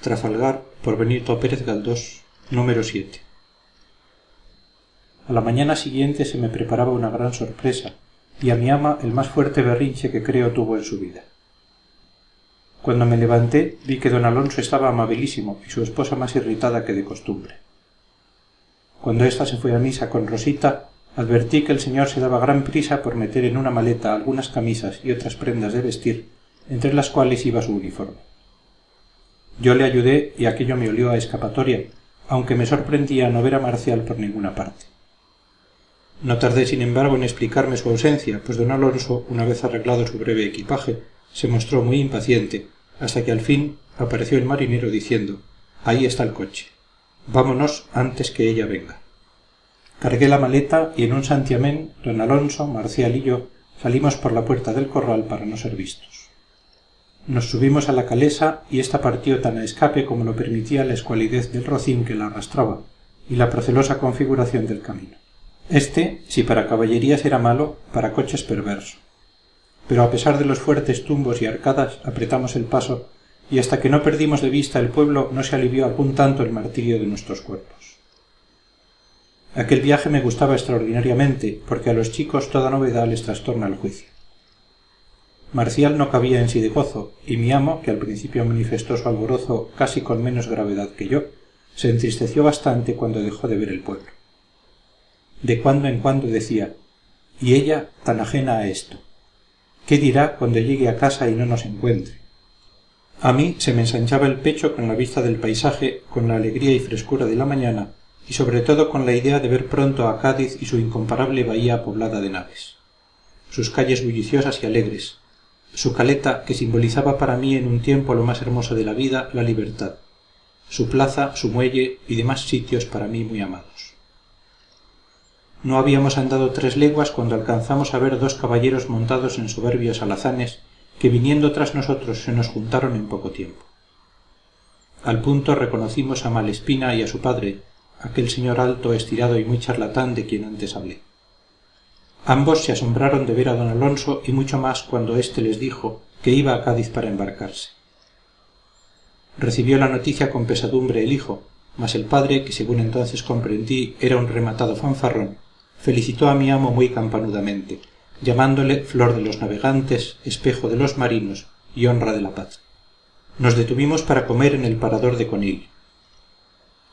Trafalgar, por Benito Pérez Galdós, número 7. A la mañana siguiente se me preparaba una gran sorpresa, y a mi ama el más fuerte berrinche que creo tuvo en su vida. Cuando me levanté vi que don Alonso estaba amabilísimo y su esposa más irritada que de costumbre. Cuando ésta se fue a misa con Rosita, advertí que el señor se daba gran prisa por meter en una maleta algunas camisas y otras prendas de vestir, entre las cuales iba su uniforme. Yo le ayudé y aquello me olió a escapatoria, aunque me sorprendía no ver a Marcial por ninguna parte. No tardé sin embargo en explicarme su ausencia, pues don Alonso, una vez arreglado su breve equipaje, se mostró muy impaciente, hasta que al fin apareció el marinero diciendo: «Ahí está el coche. Vámonos antes que ella venga». Cargué la maleta y en un santiamén don Alonso, Marcial y yo salimos por la puerta del corral para no ser vistos. Nos subimos a la calesa y ésta partió tan a escape como lo permitía la escualidez del rocín que la arrastraba y la procelosa configuración del camino. Este, si para caballerías era malo, para coches perverso. Pero a pesar de los fuertes tumbos y arcadas apretamos el paso y hasta que no perdimos de vista el pueblo no se alivió algún tanto el martirio de nuestros cuerpos. Aquel viaje me gustaba extraordinariamente porque a los chicos toda novedad les trastorna el juicio. Marcial no cabía en sí de gozo y mi amo, que al principio manifestó su alborozo casi con menos gravedad que yo, se entristeció bastante cuando dejó de ver el pueblo. De cuando en cuando decía: «Y ella tan ajena a esto. ¿Qué dirá cuando llegue a casa y no nos encuentre?». A mí se me ensanchaba el pecho con la vista del paisaje, con la alegría y frescura de la mañana y sobre todo con la idea de ver pronto a Cádiz y su incomparable bahía poblada de naves, sus calles bulliciosas y alegres, su caleta que simbolizaba para mí en un tiempo lo más hermoso de la vida, la libertad, su plaza, su muelle y demás sitios para mí muy amados. No habíamos andado 3 leguas cuando alcanzamos a ver 2 caballeros montados en soberbios alazanes que viniendo tras nosotros se nos juntaron en poco tiempo. Al punto reconocimos a Malespina y a su padre, aquel señor alto, estirado y muy charlatán de quien antes hablé. Ambos se asombraron de ver a don Alonso y mucho más cuando éste les dijo que iba a Cádiz para embarcarse. Recibió la noticia con pesadumbre el hijo, mas el padre, que según entonces comprendí era un rematado fanfarrón, felicitó a mi amo muy campanudamente, llamándole flor de los navegantes, espejo de los marinos y honra de la paz. Nos detuvimos para comer en el parador de Conil.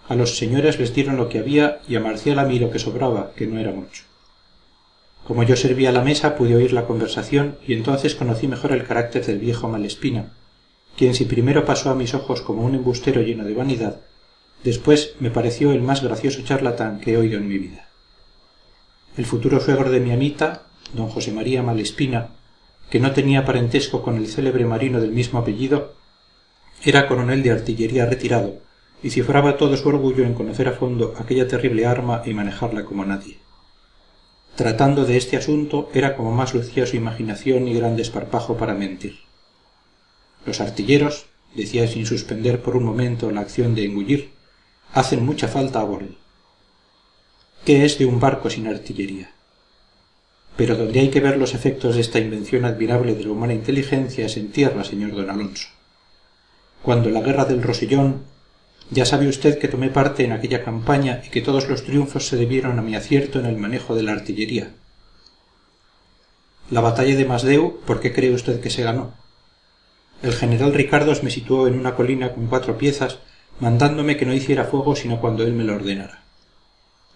A los señores les dieron lo que había y a Marcial a mí lo que sobraba, que no era mucho. Como yo servía la mesa pude oír la conversación y entonces conocí mejor el carácter del viejo Malespina, quien si primero pasó a mis ojos como un embustero lleno de vanidad, después me pareció el más gracioso charlatán que he oído en mi vida. El futuro suegro de mi amita, don José María Malespina, que no tenía parentesco con el célebre marino del mismo apellido, era coronel de artillería retirado y cifraba todo su orgullo en conocer a fondo aquella terrible arma y manejarla como nadie. Tratando de este asunto era como más lucía su imaginación y gran desparpajo para mentir. Los artilleros, decía sin suspender por un momento la acción de engullir, hacen mucha falta a bordo. ¿Qué es de un barco sin artillería? Pero donde hay que ver los efectos de esta invención admirable de la humana inteligencia es en tierra, señor don Alonso. Cuando la guerra del Rosellón, ya sabe usted que tomé parte en aquella campaña y que todos los triunfos se debieron a mi acierto en el manejo de la artillería. La batalla de Masdeu, ¿por qué cree usted que se ganó? El general Ricardos me situó en una colina con 4 piezas, mandándome que no hiciera fuego sino cuando él me lo ordenara.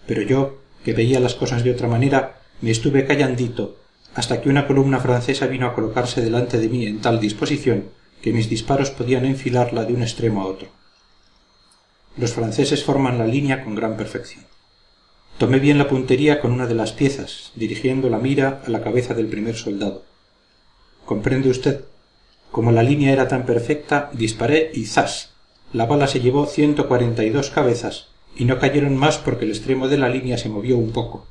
Pero yo, que veía las cosas de otra manera, me estuve callandito, hasta que una columna francesa vino a colocarse delante de mí en tal disposición que mis disparos podían enfilarla de un extremo a otro. Los franceses forman la línea con gran perfección. Tomé bien la puntería con una de las piezas, dirigiendo la mira a la cabeza del primer soldado. ¿Comprende usted? Como la línea era tan perfecta, disparé y ¡zas! La bala se llevó 142 cabezas y no cayeron más porque el extremo de la línea se movió un poco.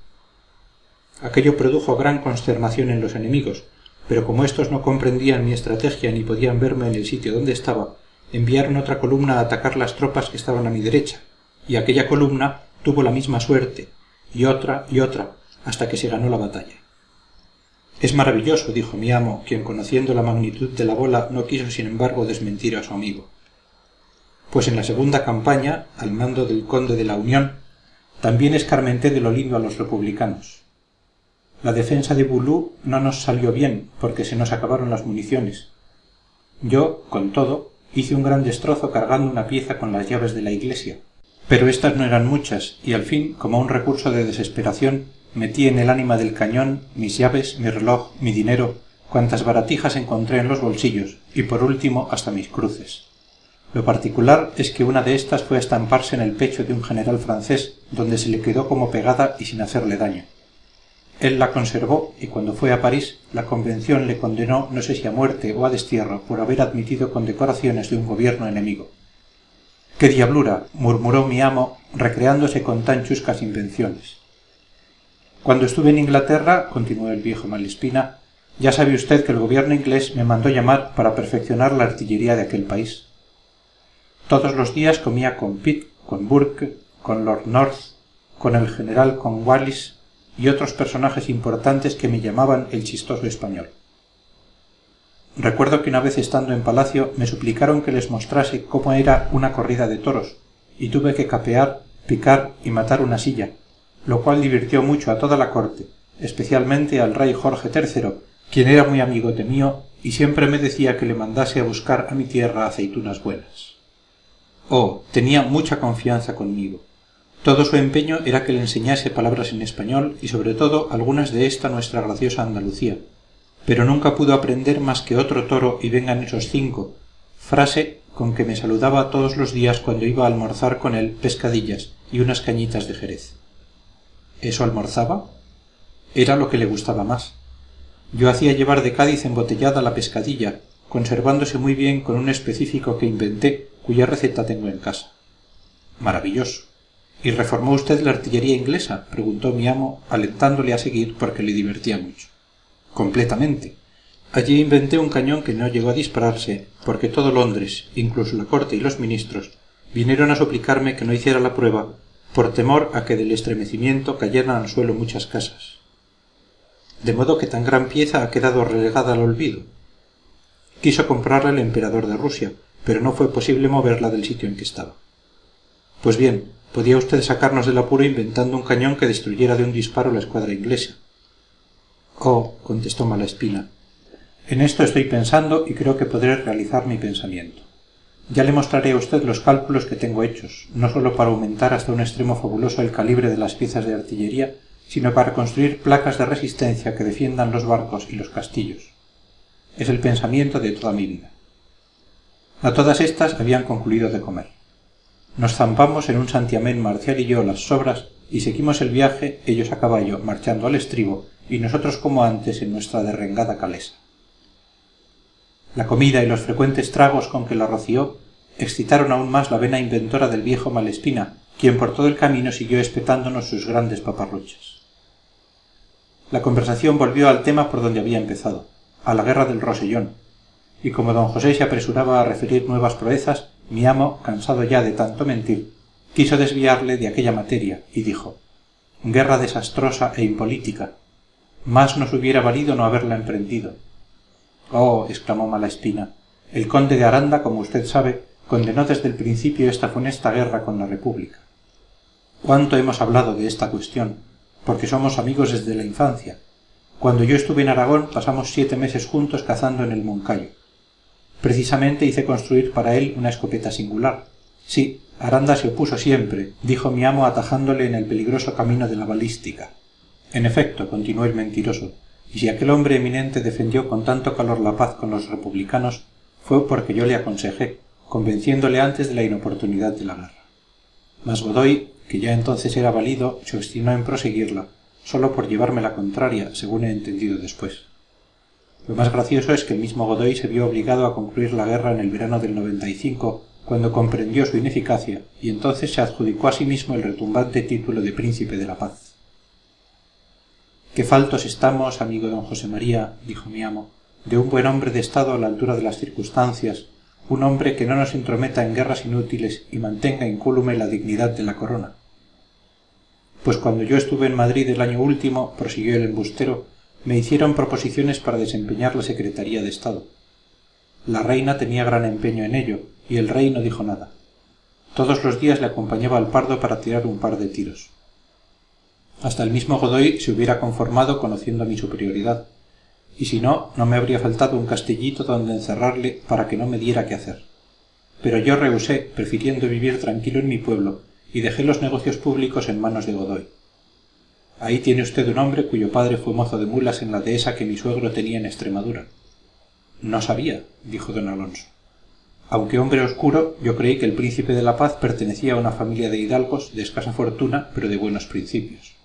Aquello produjo gran consternación en los enemigos, pero como éstos no comprendían mi estrategia ni podían verme en el sitio donde estaba, enviaron otra columna a atacar las tropas que estaban a mi derecha, y aquella columna tuvo la misma suerte, y otra, hasta que se ganó la batalla. Es maravilloso, dijo mi amo, quien conociendo la magnitud de la bola no quiso sin embargo desmentir a su amigo. pues en la segunda campaña, al mando del conde de la Unión, también escarmenté de lo lindo a los republicanos. La defensa de Boulou no nos salió bien, porque se nos acabaron las municiones. Yo, con todo, hice un gran destrozo cargando una pieza con las llaves de la iglesia, pero estas no eran muchas, y al fin, como un recurso de desesperación, metí en el ánima del cañón mis llaves, mi reloj, mi dinero, cuantas baratijas encontré en los bolsillos, y por último hasta mis cruces. Lo particular es que una de estas fue a estamparse en el pecho de un general francés, donde se le quedó como pegada y sin hacerle daño. Él la conservó y cuando fue a París la Convención le condenó no sé si a muerte o a destierro por haber admitido condecoraciones de un gobierno enemigo. ¡Qué diablura!, murmuró mi amo, recreándose con tan chuscas invenciones. Cuando estuve en Inglaterra, continuó el viejo Malespina, ya sabe usted que el gobierno inglés me mandó llamar para perfeccionar la artillería de aquel país. Todos los días comía con Pitt, con Burke, con Lord North, con el general Cornwallis y otros personajes importantes que me llamaban el chistoso español. Recuerdo que una vez estando en palacio me suplicaron que les mostrase cómo era una corrida de toros, y tuve que capear, picar y matar una silla, lo cual divirtió mucho a toda la corte, especialmente al rey Jorge III, quien era muy amigote mío y siempre me decía que le mandase a buscar a mi tierra aceitunas buenas. Oh, tenía mucha confianza conmigo. Todo su empeño era que le enseñase palabras en español y sobre todo algunas de esta nuestra graciosa Andalucía, pero nunca pudo aprender más que otro toro y vengan esos 5, frase con que me saludaba todos los días cuando iba a almorzar con él pescadillas y unas cañitas de Jerez. ¿Eso almorzaba? Era lo que le gustaba más. Yo hacía llevar de Cádiz embotellada la pescadilla, conservándose muy bien con un específico que inventé, cuya receta tengo en casa. Maravilloso. ¿Y reformó usted la artillería inglesa?, preguntó mi amo, alentándole a seguir porque le divertía mucho. Completamente. Allí inventé un cañón que no llegó a dispararse, porque todo Londres, incluso la corte y los ministros, vinieron a suplicarme que no hiciera la prueba, por temor a que del estremecimiento cayeran al suelo muchas casas. De modo que tan gran pieza ha quedado relegada al olvido. Quiso comprarla el emperador de Rusia, pero no fue posible moverla del sitio en que estaba. Pues bien, podía usted sacarnos del apuro inventando un cañón que destruyera de un disparo la escuadra inglesa. Oh, contestó Malespina, en esto estoy pensando y creo que podré realizar mi pensamiento. Ya le mostraré a usted los cálculos que tengo hechos, no sólo para aumentar hasta un extremo fabuloso el calibre de las piezas de artillería, sino para construir placas de resistencia que defiendan los barcos y los castillos. Es el pensamiento de toda mi vida. A todas estas habían concluido de comer. Nos zampamos en un santiamén Marcial y yo las sobras y seguimos el viaje, ellos a caballo marchando al estribo y nosotros como antes en nuestra derrengada calesa. La comida y los frecuentes tragos con que la roció excitaron aún más la vena inventora del viejo Malespina, quien por todo el camino siguió espetándonos sus grandes paparruchas. La conversación volvió al tema por donde había empezado, a la guerra del Rosellón, y como don José se apresuraba a referir nuevas proezas, mi amo, cansado ya de tanto mentir, quiso desviarle de aquella materia y dijo: guerra desastrosa e impolítica. Más nos hubiera valido no haberla emprendido. Oh, exclamó Malespina, el conde de Aranda, como usted sabe, condenó desde el principio esta funesta guerra con la República. Cuánto hemos hablado de esta cuestión, porque somos amigos desde la infancia. Cuando yo estuve en Aragón pasamos 7 meses juntos cazando en el Moncayo. Precisamente hice construir para él una escopeta singular. Sí, Aranda se opuso siempre, dijo mi amo atajándole en el peligroso camino de la balística. En efecto, continuó el mentiroso, y si aquel hombre eminente defendió con tanto calor la paz con los republicanos, fue porque yo le aconsejé, convenciéndole antes de la inoportunidad de la guerra. Mas Godoy, que ya entonces era valido, se obstinó en proseguirla, sólo por llevarme la contraria, según he entendido después. Lo más gracioso es que el mismo Godoy se vio obligado a concluir la guerra en el verano del 95, cuando comprendió su ineficacia, y entonces se adjudicó a sí mismo el retumbante título de Príncipe de la Paz. Qué faltos estamos, amigo don José María, dijo mi amo, de un buen hombre de estado a la altura de las circunstancias, un hombre que no nos entrometa en guerras inútiles y mantenga incólume la dignidad de la corona. Pues cuando yo estuve en Madrid el año último, prosiguió el embustero, me hicieron proposiciones para desempeñar la Secretaría de Estado. La reina tenía gran empeño en ello, y el rey no dijo nada. Todos los días le acompañaba al Pardo para tirar un par de tiros. Hasta el mismo Godoy se hubiera conformado conociendo mi superioridad, y si no, no me habría faltado un castillito donde encerrarle para que no me diera qué hacer. Pero yo rehusé, prefiriendo vivir tranquilo en mi pueblo, y dejé los negocios públicos en manos de Godoy. Ahí tiene usted un hombre cuyo padre fue mozo de mulas en la dehesa que mi suegro tenía en Extremadura. No sabía, dijo don Alonso. Aunque hombre oscuro, yo creí que el príncipe de la paz pertenecía a una familia de hidalgos de escasa fortuna, pero de buenos principios.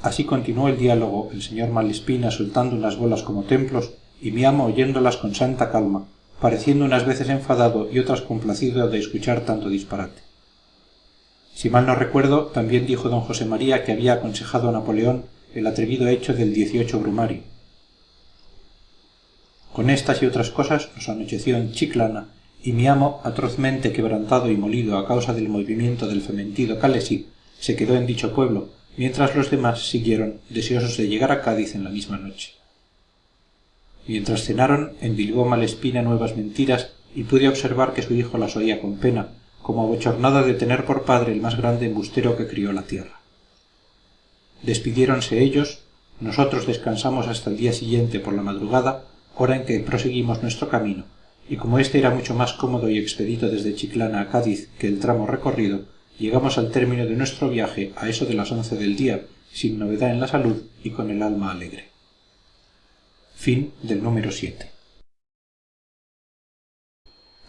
Así continuó el diálogo, el señor Malespina soltando unas bolas como templos y mi amo oyéndolas con santa calma, pareciendo unas veces enfadado y otras complacido de escuchar tanto disparate. Si mal no recuerdo, también dijo don José María que había aconsejado a Napoleón el atrevido hecho del 18 Brumario. Con estas y otras cosas nos anocheció en Chiclana, y mi amo, atrozmente quebrantado y molido a causa del movimiento del fementido Calesí, se quedó en dicho pueblo, mientras los demás siguieron, deseosos de llegar a Cádiz en la misma noche. Mientras cenaron, endilgó Malespina nuevas mentiras, y pude observar que su hijo las oía con pena, como abochornado de tener por padre el más grande embustero que crió la tierra. Despidiéronse ellos, nosotros descansamos hasta el día siguiente por la madrugada, hora en que proseguimos nuestro camino, y como éste era mucho más cómodo y expedito desde Chiclana a Cádiz que el tramo recorrido, llegamos al término de nuestro viaje a eso de las 11 del día, sin novedad en la salud y con el alma alegre. Fin del número 7.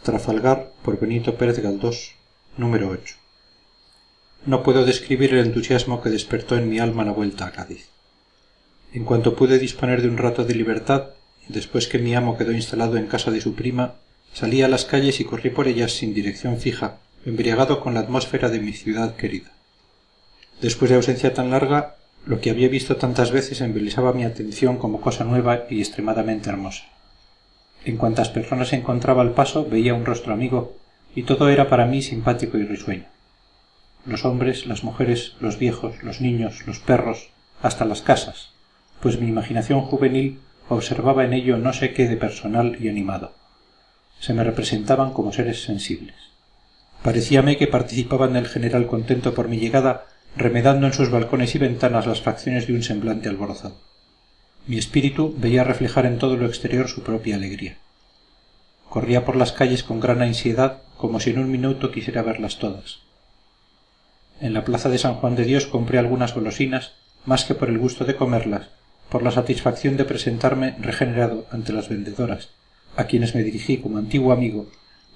Trafalgar, por Benito Pérez Galdós, número 8. No puedo describir el entusiasmo que despertó en mi alma la vuelta a Cádiz. En cuanto pude disponer de un rato de libertad, después que mi amo quedó instalado en casa de su prima, salí a las calles y corrí por ellas sin dirección fija, embriagado con la atmósfera de mi ciudad querida. Después de ausencia tan larga, lo que había visto tantas veces embelesaba mi atención como cosa nueva y extremadamente hermosa. En cuantas personas encontraba al paso veía un rostro amigo, y todo era para mí simpático y risueño. Los hombres, las mujeres, los viejos, los niños, los perros, hasta las casas, pues mi imaginación juvenil observaba en ello no sé qué de personal y animado. Se me representaban como seres sensibles. Parecíame que participaban del general contento por mi llegada, remedando en sus balcones y ventanas las facciones de un semblante alborozado. Mi espíritu veía reflejar en todo lo exterior su propia alegría. Corría por las calles con gran ansiedad, como si en un minuto quisiera verlas todas. En la plaza de San Juan de Dios compré algunas golosinas, más que por el gusto de comerlas, por la satisfacción de presentarme regenerado ante las vendedoras, a quienes me dirigí como antiguo amigo,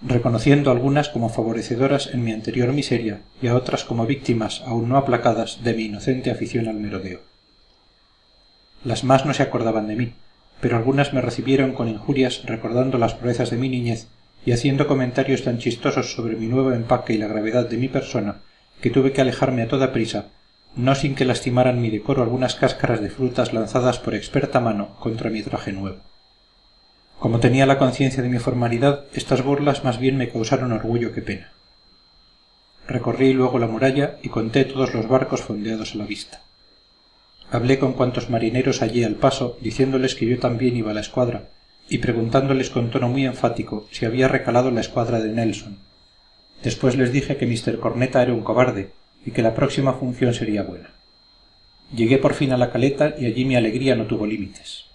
reconociendo algunas como favorecedoras en mi anterior miseria y a otras como víctimas aún no aplacadas de mi inocente afición al merodeo. Las más no se acordaban de mí, pero algunas me recibieron con injurias recordando las proezas de mi niñez y haciendo comentarios tan chistosos sobre mi nuevo empaque y la gravedad de mi persona que tuve que alejarme a toda prisa, no sin que lastimaran mi decoro algunas cáscaras de frutas lanzadas por experta mano contra mi traje nuevo. Como tenía la conciencia de mi formalidad, estas burlas más bien me causaron orgullo que pena. Recorrí luego la muralla y conté todos los barcos fondeados a la vista. Hablé con cuantos marineros hallé al paso, diciéndoles que yo también iba a la escuadra, y preguntándoles con tono muy enfático si había recalado la escuadra de Nelson. Después les dije que Mr. Corneta era un cobarde, y que la próxima función sería buena. Llegué por fin a la caleta y allí mi alegría no tuvo límites.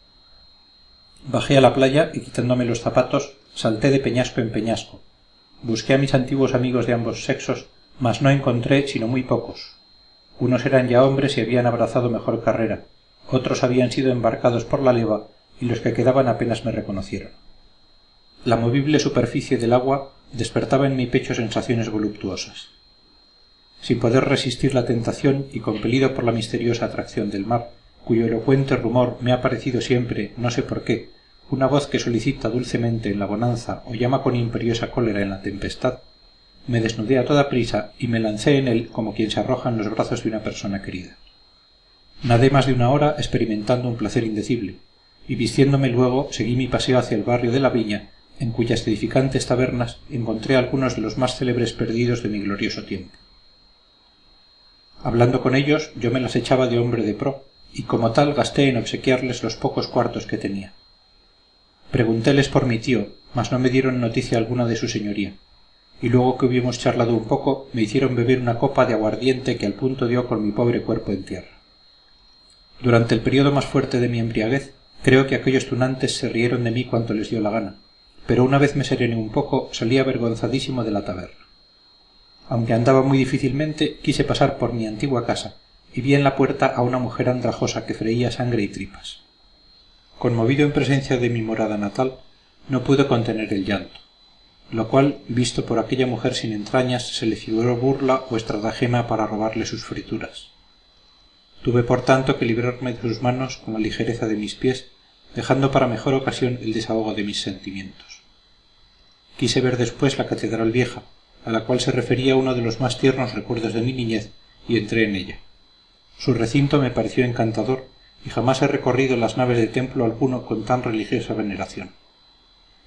Bajé a la playa y quitándome los zapatos, salté de peñasco en peñasco. Busqué a mis antiguos amigos de ambos sexos, mas no encontré sino muy pocos. Unos eran ya hombres y habían abrazado mejor carrera, otros habían sido embarcados por la leva y los que quedaban apenas me reconocieron. La movible superficie del agua despertaba en mi pecho sensaciones voluptuosas. Sin poder resistir la tentación y compelido por la misteriosa atracción del mar, cuyo elocuente rumor me ha parecido siempre, no sé por qué, una voz que solicita dulcemente en la bonanza o llama con imperiosa cólera en la tempestad, me desnudé a toda prisa y me lancé en él como quien se arroja en los brazos de una persona querida. Nadé más de una hora experimentando un placer indecible, y vistiéndome luego seguí mi paseo hacia el barrio de la Viña, en cuyas edificantes tabernas encontré algunos de los más célebres perdidos de mi glorioso tiempo. Hablando con ellos, yo me las echaba de hombre de pro, y como tal gasté en obsequiarles los pocos cuartos que tenía. Preguntéles por mi tío, mas no me dieron noticia alguna de su señoría. y luego que hubimos charlado un poco me hicieron beber una copa de aguardiente que al punto dio con mi pobre cuerpo en tierra. Durante el periodo más fuerte de mi embriaguez creo que aquellos tunantes se rieron de mí cuanto les dio la gana, pero una vez me serené un poco salí avergonzadísimo de la taberna. Aunque andaba muy difícilmente, quise pasar por mi antigua casa y vi en la puerta a una mujer andrajosa que freía sangre y tripas. Conmovido en presencia de mi morada natal, no pude contener el llanto, lo cual, visto por aquella mujer sin entrañas, se le figuró burla o estratagema para robarle sus frituras. Tuve por tanto que librarme de sus manos con la ligereza de mis pies, dejando para mejor ocasión el desahogo de mis sentimientos. Quise ver después la catedral vieja, a la cual se refería uno de los más tiernos recuerdos de mi niñez, y entré en ella. Su recinto me pareció encantador, y jamás he recorrido las naves de templo alguno con tan religiosa veneración.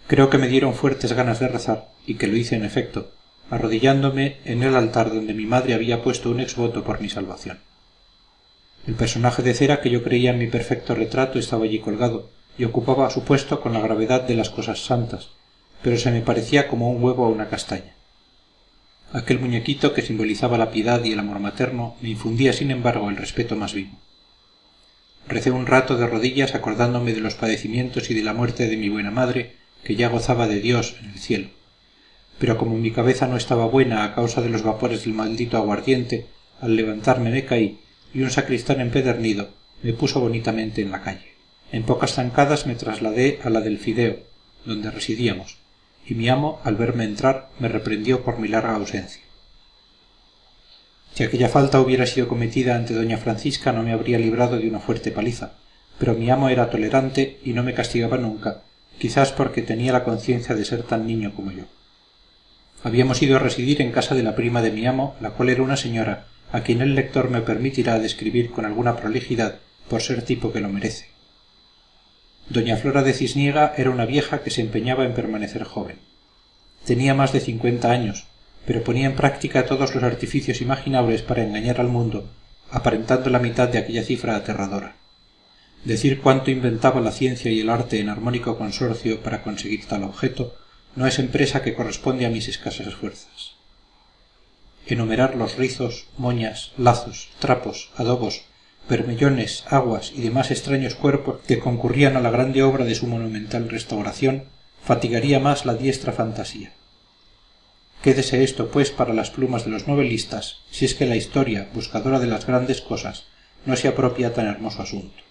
Creo que me dieron fuertes ganas de rezar, y que lo hice en efecto, arrodillándome en el altar donde mi madre había puesto un exvoto por mi salvación. El personaje de cera que yo creía en mi perfecto retrato estaba allí colgado, y ocupaba su puesto con la gravedad de las cosas santas, pero se me parecía como un huevo a una castaña. Aquel muñequito que simbolizaba la piedad y el amor materno me infundía sin embargo el respeto más vivo. Recé un rato de rodillas acordándome de los padecimientos y de la muerte de mi buena madre, que ya gozaba de Dios en el cielo. Pero como mi cabeza no estaba buena a causa de los vapores del maldito aguardiente, al levantarme me caí, y un sacristán empedernido me puso bonitamente en la calle. En pocas zancadas me trasladé a la del Fideo, donde residíamos, y mi amo, al verme entrar, me reprendió por mi larga ausencia. Si aquella falta hubiera sido cometida ante doña Francisca no me habría librado de una fuerte paliza, pero mi amo era tolerante y no me castigaba nunca, quizás porque tenía la conciencia de ser tan niño como yo. Habíamos ido a residir en casa de la prima de mi amo, la cual era una señora, a quien el lector me permitirá describir con alguna prolijidad, por ser tipo que lo merece. Doña Flora de Cisniega era una vieja que se empeñaba en permanecer joven. Tenía más de 50 años, pero ponía en práctica todos los artificios imaginables para engañar al mundo, aparentando la mitad de aquella cifra aterradora. Decir cuánto inventaba la ciencia y el arte en armónico consorcio para conseguir tal objeto no es empresa que corresponde a mis escasas fuerzas. Enumerar los rizos, moñas, lazos, trapos, adobos, bermellones, aguas y demás extraños cuerpos que concurrían a la grande obra de su monumental restauración fatigaría más la diestra fantasía. Quédese esto, pues, para las plumas de los novelistas, si es que la historia, buscadora de las grandes cosas, no se apropia tan hermoso asunto.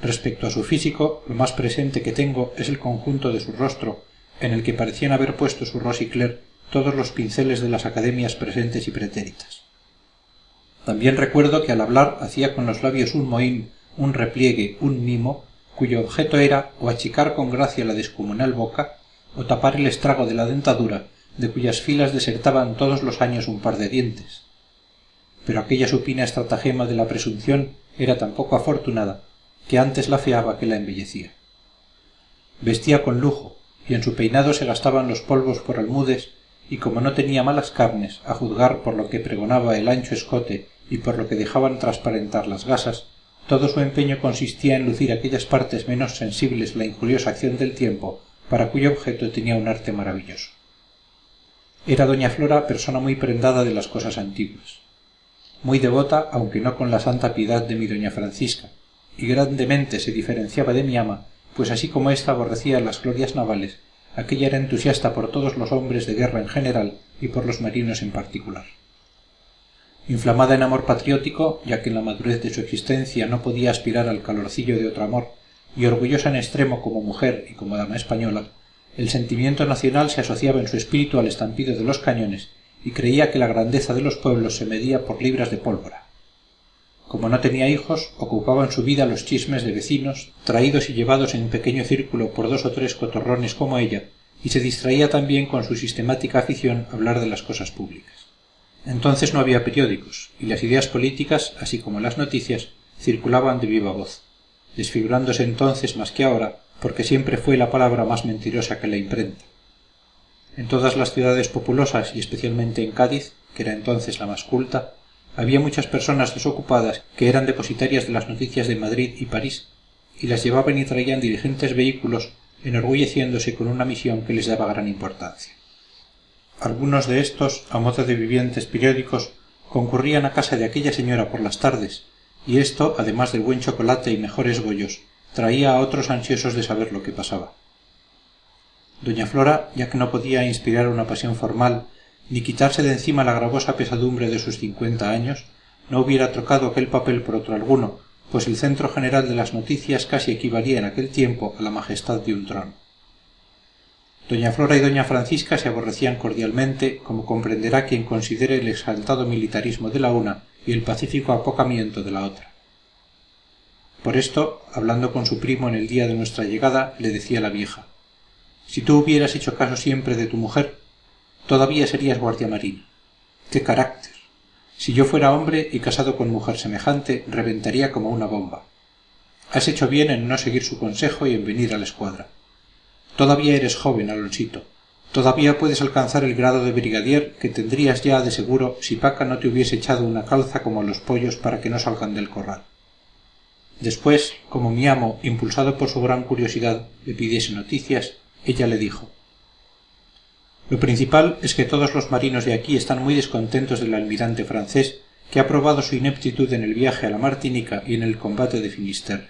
Respecto a su físico, lo más presente que tengo es el conjunto de su rostro, en el que parecían haber puesto su Rosicler todos los pinceles de las academias presentes y pretéritas. También recuerdo que al hablar hacía con los labios un mohín, un repliegue, un mimo, cuyo objeto era o achicar con gracia la descomunal boca o tapar el estrago de la dentadura, de cuyas filas desertaban todos los años un par de dientes. Pero aquella supina estratagema de la presunción era tan poco afortunada que antes la afeaba que la embellecía. Vestía con lujo, y en su peinado se gastaban los polvos por almudes, y como no tenía malas carnes, a juzgar por lo que pregonaba el ancho escote y por lo que dejaban transparentar las gasas, todo su empeño consistía en lucir aquellas partes menos sensibles a la injuriosa acción del tiempo, para cuyo objeto tenía un arte maravilloso. Era doña Flora persona muy prendada de las cosas antiguas, muy devota, aunque no con la santa piedad de mi doña Francisca, y grandemente se diferenciaba de mi ama, pues así como ésta aborrecía las glorias navales, aquella era entusiasta por todos los hombres de guerra en general y por los marinos en particular. Inflamada en amor patriótico, ya que en la madurez de su existencia no podía aspirar al calorcillo de otro amor, y orgullosa en extremo como mujer y como dama española, el sentimiento nacional se asociaba en su espíritu al estampido de los cañones y creía que la grandeza de los pueblos se medía por libras de pólvora. Como no tenía hijos, ocupaba en su vida los chismes de vecinos, traídos y llevados en pequeño círculo por 2 o 3 cotorrones como ella, y se distraía también con su sistemática afición a hablar de las cosas públicas. Entonces no había periódicos, y las ideas políticas, así como las noticias, circulaban de viva voz, desfigurándose entonces más que ahora, porque siempre fue la palabra más mentirosa que la imprenta. En todas las ciudades populosas, y especialmente en Cádiz, que era entonces la más culta, había muchas personas desocupadas que eran depositarias de las noticias de Madrid y París, y las llevaban y traían diligentes vehículos, enorgulleciéndose con una misión que les daba gran importancia. Algunos de estos, a modo de vivientes periódicos, concurrían a casa de aquella señora por las tardes, y esto, además del buen chocolate y mejores bollos, traía a otros ansiosos de saber lo que pasaba. Doña Flora, ya que no podía inspirar una pasión formal, ni quitarse de encima la gravosa pesadumbre de sus 50 años, no hubiera trocado aquel papel por otro alguno, pues el centro general de las noticias casi equivalía en aquel tiempo a la majestad de un trono. Doña Flora y doña Francisca se aborrecían cordialmente, como comprenderá quien considere el exaltado militarismo de la una y el pacífico apocamiento de la otra. Por esto, hablando con su primo en el día de nuestra llegada, le decía la vieja: «Si tú hubieras hecho caso siempre de tu mujer, todavía serías guardia marina. ¡Qué carácter! Si yo fuera hombre y casado con mujer semejante, reventaría como una bomba. Has hecho bien en no seguir su consejo y en venir a la escuadra. Todavía eres joven, Alonsito. Todavía puedes alcanzar el grado de brigadier que tendrías ya de seguro si Paca no te hubiese echado una calza como a los pollos para que no salgan del corral». Después, como mi amo, impulsado por su gran curiosidad, le pidiese noticias, ella le dijo: «Lo principal es que todos los marinos de aquí están muy descontentos del almirante francés, que ha probado su ineptitud en el viaje a la Martinica y en el combate de Finisterre.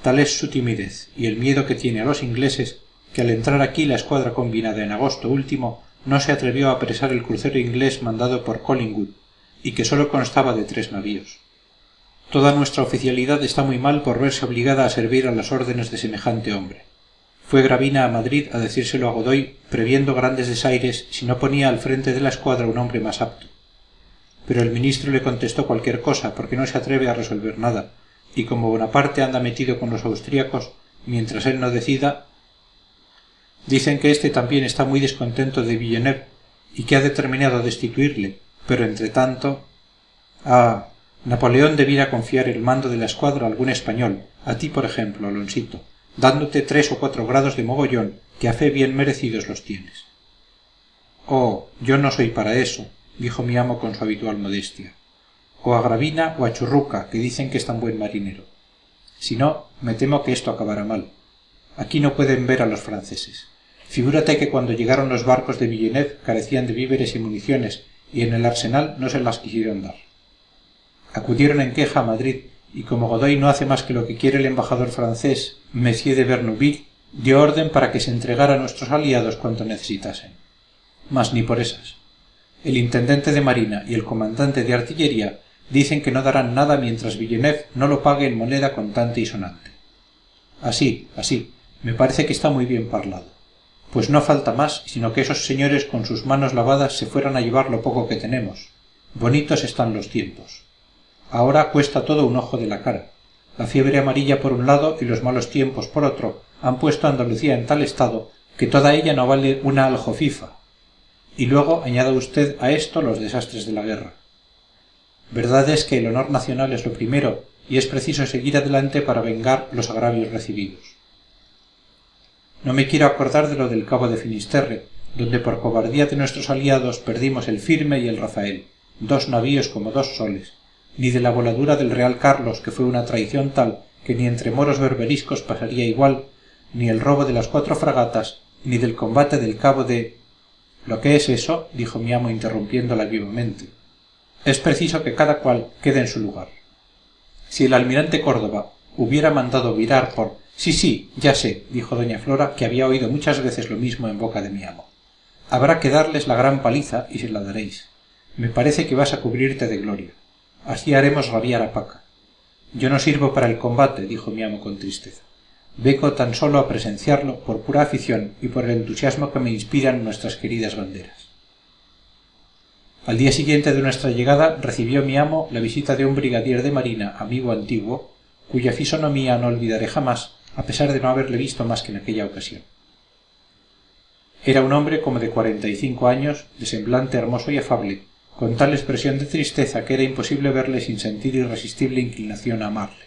Tal es su timidez y el miedo que tiene a los ingleses, que al entrar aquí la escuadra combinada en agosto último no se atrevió a apresar el crucero inglés mandado por Collingwood, y que sólo constaba de 3 navíos. Toda nuestra oficialidad está muy mal por verse obligada a servir a las órdenes de semejante hombre. Fue Gravina a Madrid a decírselo a Godoy, previendo grandes desaires si no ponía al frente de la escuadra un hombre más apto. Pero el ministro le contestó cualquier cosa porque no se atreve a resolver nada, y como Bonaparte anda metido con los austríacos, mientras él no decida, dicen que éste también está muy descontento de Villeneuve y que ha determinado destituirle, pero entre tanto... Ah, Napoleón debiera confiar el mando de la escuadra a algún español, a ti por ejemplo, Alonsito, dándote 3 o 4 grados de mogollón, que a fe bien merecidos los tienes». «Oh, yo no soy para eso», dijo mi amo con su habitual modestia. «O a Gravina o a Churruca, que dicen que es tan buen marinero. Si no, me temo que esto acabará mal. Aquí no pueden ver a los franceses. Figúrate que cuando llegaron los barcos de Villeneuve carecían de víveres y municiones, y en el arsenal no se las quisieron dar. Acudieron en queja a Madrid, y como Godoy no hace más que lo que quiere el embajador francés, Messier de Bernouville, dio orden para que se entregara a nuestros aliados cuanto necesitasen. Mas ni por esas. El intendente de marina y el comandante de artillería dicen que no darán nada mientras Villeneuve no lo pague en moneda contante y sonante. Así, me parece que está muy bien parlado. Pues no falta más sino que esos señores con sus manos lavadas se fueran a llevar lo poco que tenemos. Bonitos están los tiempos. Ahora cuesta todo un ojo de la cara. La fiebre amarilla por un lado y los malos tiempos por otro han puesto a Andalucía en tal estado que toda ella no vale una aljofifa. Y luego añada usted a esto los desastres de la guerra. Verdad es que el honor nacional es lo primero y es preciso seguir adelante para vengar los agravios recibidos. No me quiero acordar de lo del cabo de Finisterre, donde por cobardía de nuestros aliados perdimos el Firme y el Rafael, 2 navíos como 2 soles, ni de la voladura del Real Carlos, que fue una traición tal que ni entre moros berberiscos pasaría igual, ni el robo de las 4 fragatas, ni del combate del cabo de... «¿Lo que es eso?», dijo mi amo interrumpiéndola vivamente. «Es preciso que cada cual quede en su lugar. Si el almirante Córdoba hubiera mandado virar por... Sí, ya sé», dijo doña Flora, que había oído muchas veces lo mismo en boca de mi amo. «Habrá que darles la gran paliza y se la daréis. Me parece que vas a cubrirte de gloria. Así haremos rabiar a Paca». «Yo no sirvo para el combate», dijo mi amo con tristeza. «Vengo tan solo a presenciarlo por pura afición y por el entusiasmo que me inspiran nuestras queridas banderas». Al día siguiente de nuestra llegada recibió mi amo la visita de un brigadier de marina amigo antiguo, cuya fisonomía no olvidaré jamás, a pesar de no haberle visto más que en aquella ocasión. Era un hombre como de 45 años, de semblante hermoso y afable, con tal expresión de tristeza que era imposible verle sin sentir irresistible inclinación a amarle.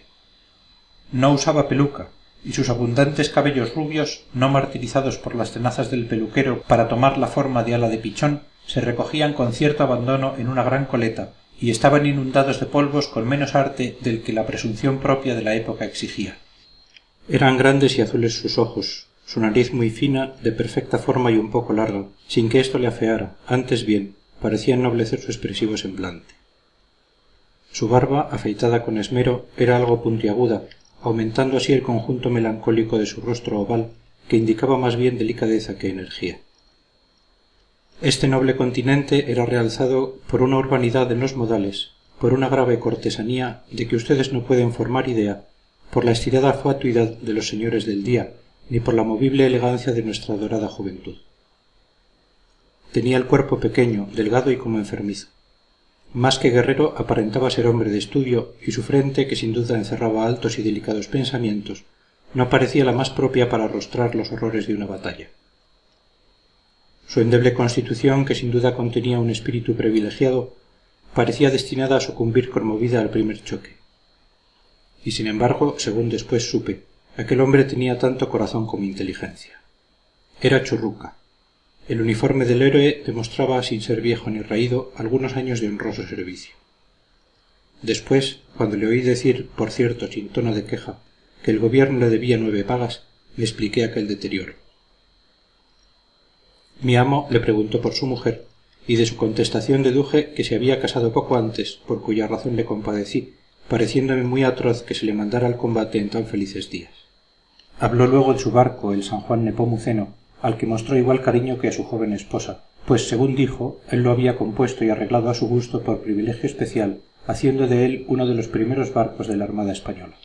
No usaba peluca, y sus abundantes cabellos rubios, no martirizados por las tenazas del peluquero para tomar la forma de ala de pichón, se recogían con cierto abandono en una gran coleta y estaban inundados de polvos con menos arte del que la presunción propia de la época exigía. Eran grandes y azules sus ojos, su nariz muy fina, de perfecta forma y un poco larga, sin que esto le afeara, antes bien, parecía ennoblecer su expresivo semblante. Su barba, afeitada con esmero, era algo puntiaguda, aumentando así el conjunto melancólico de su rostro oval, que indicaba más bien delicadeza que energía. Este noble continente era realzado por una urbanidad en los modales, por una grave cortesanía de que ustedes no pueden formar idea, por la estirada fatuidad de los señores del día, ni por la movible elegancia de nuestra dorada juventud. Tenía el cuerpo pequeño, delgado y como enfermizo. Más que guerrero aparentaba ser hombre de estudio, y su frente, que sin duda encerraba altos y delicados pensamientos, no parecía la más propia para arrostrar los horrores de una batalla. Su endeble constitución, que sin duda contenía un espíritu privilegiado, parecía destinada a sucumbir conmovida al primer choque. Y sin embargo, según después supe, aquel hombre tenía tanto corazón como inteligencia. Era Churruca. El uniforme del héroe demostraba, sin ser viejo ni raído, algunos años de honroso servicio. Después, cuando le oí decir, por cierto sin tono de queja, que el gobierno le debía 9 pagas, le expliqué aquel deterioro. Mi amo le preguntó por su mujer, y de su contestación deduje que se había casado poco antes, por cuya razón le compadecí, pareciéndome muy atroz que se le mandara al combate en tan felices días. Habló luego de su barco, el San Juan Nepomuceno, al que mostró igual cariño que a su joven esposa, pues según dijo, él lo había compuesto y arreglado a su gusto por privilegio especial, haciendo de él uno de los primeros barcos de la Armada Española.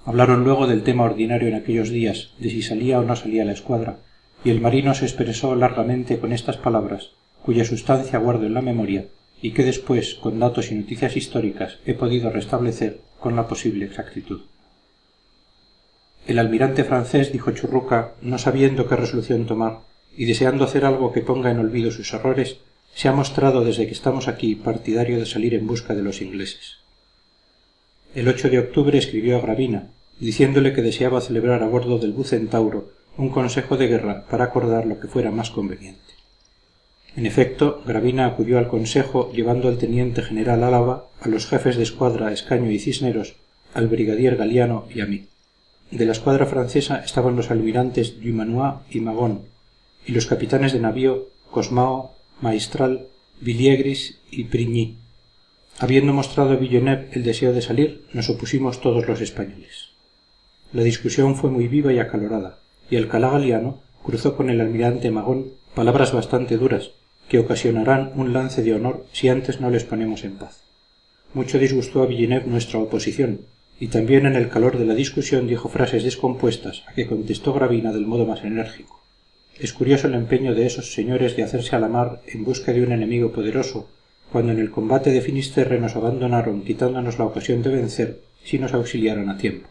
Hablaron luego del tema ordinario en aquellos días, de si salía o no salía la escuadra, y el marino se expresó largamente con estas palabras, cuya sustancia guardo en la memoria, y que después, con datos y noticias históricas, he podido restablecer con la posible exactitud. El almirante francés, dijo Churruca, no sabiendo qué resolución tomar, y deseando hacer algo que ponga en olvido sus errores, se ha mostrado desde que estamos aquí partidario de salir en busca de los ingleses. El 8 de octubre escribió a Gravina, diciéndole que deseaba celebrar a bordo del Bucentauro un consejo de guerra para acordar lo que fuera más conveniente. En efecto, Gravina acudió al consejo llevando al teniente general Álava, a los jefes de escuadra Escaño y Cisneros, al brigadier Galiano y a mí. De la escuadra francesa estaban los almirantes Dumanoir y Magon, y los capitanes de navío Cosmao, Maistral, Villiegris y Prigny. Habiendo mostrado a Villeneuve el deseo de salir, nos opusimos todos los españoles. La discusión fue muy viva y acalorada, y Alcalá Galiano cruzó con el almirante Magón palabras bastante duras, que ocasionarán un lance de honor si antes no les ponemos en paz. Mucho disgustó a Villeneuve nuestra oposición, y también en el calor de la discusión dijo frases descompuestas, a que contestó Gravina del modo más enérgico. Es curioso el empeño de esos señores de hacerse a la mar en busca de un enemigo poderoso, cuando en el combate de Finisterre nos abandonaron quitándonos la ocasión de vencer si nos auxiliaran a tiempo.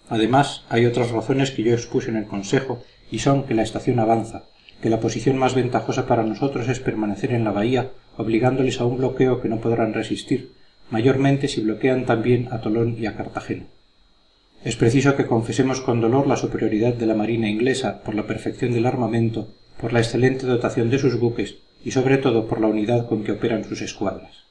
Además, hay otras razones que yo expuse en el consejo, y son que la estación avanza, que la posición más ventajosa para nosotros es permanecer en la bahía, obligándoles a un bloqueo que no podrán resistir, mayormente si bloquean también a Tolón y a Cartagena. Es preciso que confesemos con dolor la superioridad de la marina inglesa por la perfección del armamento, por la excelente dotación de sus buques y sobre todo por la unidad con que operan sus escuadras.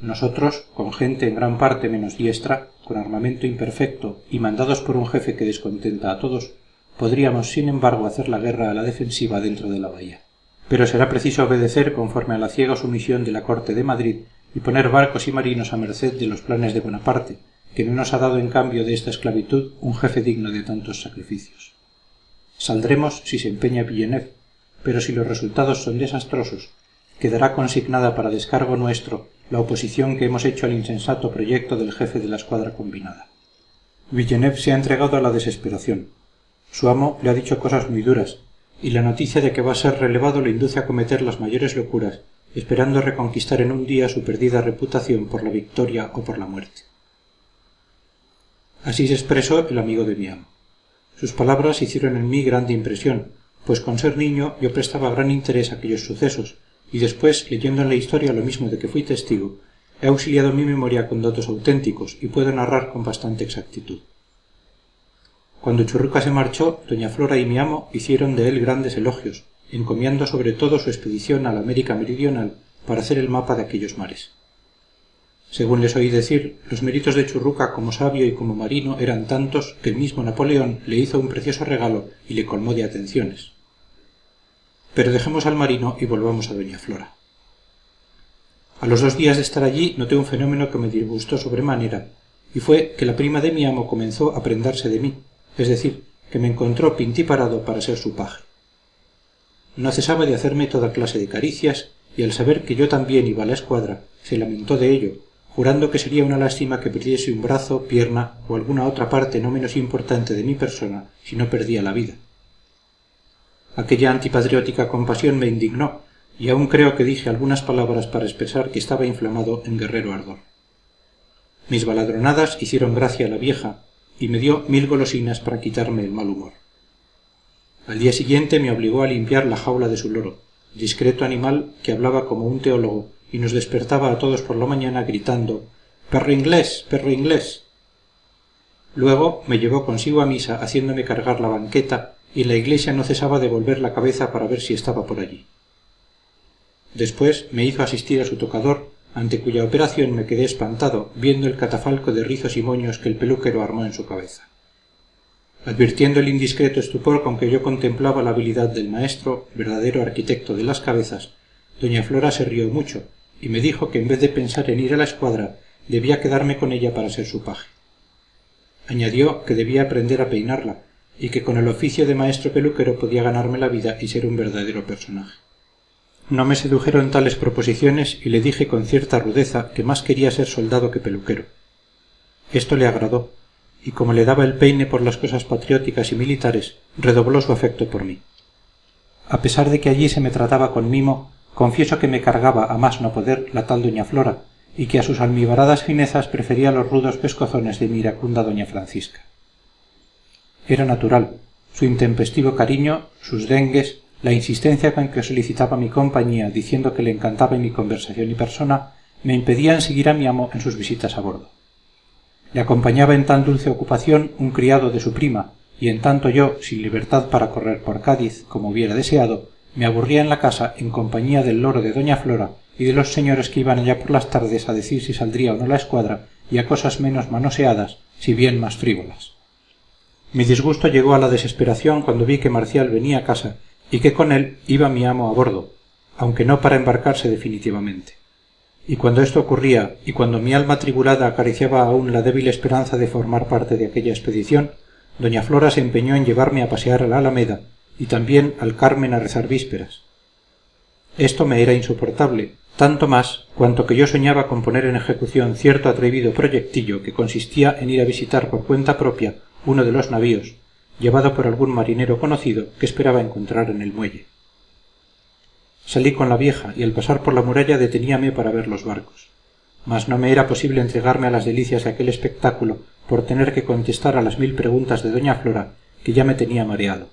Nosotros, con gente en gran parte menos diestra, con armamento imperfecto y mandados por un jefe que descontenta a todos, podríamos sin embargo hacer la guerra a la defensiva dentro de la bahía. Pero será preciso obedecer conforme a la ciega sumisión de la corte de Madrid y poner barcos y marinos a merced de los planes de Bonaparte, que no nos ha dado en cambio de esta esclavitud un jefe digno de tantos sacrificios. Saldremos si se empeña Villeneuve, pero si los resultados son desastrosos, quedará consignada para descargo nuestro la oposición que hemos hecho al insensato proyecto del jefe de la escuadra combinada. Villeneuve se ha entregado a la desesperación. Su amo le ha dicho cosas muy duras, y la noticia de que va a ser relevado le induce a cometer las mayores locuras, esperando reconquistar en un día su perdida reputación por la victoria o por la muerte. Así se expresó el amigo de mi amo. Sus palabras hicieron en mí grande impresión, pues con ser niño yo prestaba gran interés a aquellos sucesos, y después, leyendo en la historia lo mismo de que fui testigo, he auxiliado mi memoria con datos auténticos y puedo narrar con bastante exactitud. Cuando Churruca se marchó, doña Flora y mi amo hicieron de él grandes elogios, encomiando sobre todo su expedición a la América meridional para hacer el mapa de aquellos mares. Según les oí decir, los méritos de Churruca como sabio y como marino eran tantos que el mismo Napoleón le hizo un precioso regalo y le colmó de atenciones. Pero dejemos al marino y volvamos a doña Flora. A los 2 días de estar allí noté un fenómeno que me disgustó sobremanera, y fue que la prima de mi amo comenzó a prendarse de mí, es decir, que me encontró pintiparado para ser su paje. No cesaba de hacerme toda clase de caricias, y al saber que yo también iba a la escuadra, se lamentó de ello, jurando que sería una lástima que perdiese un brazo, pierna o alguna otra parte no menos importante de mi persona si no perdía la vida. Aquella antipatriótica compasión me indignó, y aún creo que dije algunas palabras para expresar que estaba inflamado en guerrero ardor. Mis baladronadas hicieron gracia a la vieja, y me dio 1000 golosinas para quitarme el mal humor. Al día siguiente me obligó a limpiar la jaula de su loro, discreto animal que hablaba como un teólogo y nos despertaba a todos por la mañana gritando «¡Perro inglés! ¡Perro inglés!». Luego me llevó consigo a misa haciéndome cargar la banqueta, y en la iglesia no cesaba de volver la cabeza para ver si estaba por allí. Después me hizo asistir a su tocador, ante cuya operación me quedé espantado viendo el catafalco de rizos y moños que el peluquero armó en su cabeza. Advirtiendo el indiscreto estupor con que yo contemplaba la habilidad del maestro, verdadero arquitecto de las cabezas, doña Flora se rió mucho y me dijo que en vez de pensar en ir a la escuadra debía quedarme con ella para ser su paje. Añadió que debía aprender a peinarla y que con el oficio de maestro peluquero podía ganarme la vida y ser un verdadero personaje. No me sedujeron tales proposiciones y le dije con cierta rudeza que más quería ser soldado que peluquero. Esto le agradó, y como le daba el peine por las cosas patrióticas y militares, redobló su afecto por mí. A pesar de que allí se me trataba con mimo, confieso que me cargaba a más no poder la tal doña Flora, y que a sus almibaradas finezas prefería los rudos pescozones de mi iracunda doña Francisca. Era natural, su intempestivo cariño, sus dengues, la insistencia con que solicitaba mi compañía diciendo que le encantaba mi conversación y persona, me impedían seguir a mi amo en sus visitas a bordo. Le acompañaba en tan dulce ocupación un criado de su prima, y en tanto yo, sin libertad para correr por Cádiz, como hubiera deseado, me aburría en la casa en compañía del loro de doña Flora y de los señores que iban allá por las tardes a decir si saldría o no la escuadra y a cosas menos manoseadas, si bien más frívolas. Mi disgusto llegó a la desesperación cuando vi que Marcial venía a casa y que con él iba mi amo a bordo, aunque no para embarcarse definitivamente. Y cuando esto ocurría, y cuando mi alma atribulada acariciaba aún la débil esperanza de formar parte de aquella expedición, doña Flora se empeñó en llevarme a pasear a la Alameda y también al Carmen a rezar vísperas. Esto me era insoportable, tanto más cuanto que yo soñaba con poner en ejecución cierto atrevido proyectillo que consistía en ir a visitar por cuenta propia uno de los navíos, llevado por algún marinero conocido que esperaba encontrar en el muelle. Salí con la vieja y al pasar por la muralla deteníame para ver los barcos. Mas no me era posible entregarme a las delicias de aquel espectáculo por tener que contestar a las 1000 preguntas de doña Flora, que ya me tenía mareado.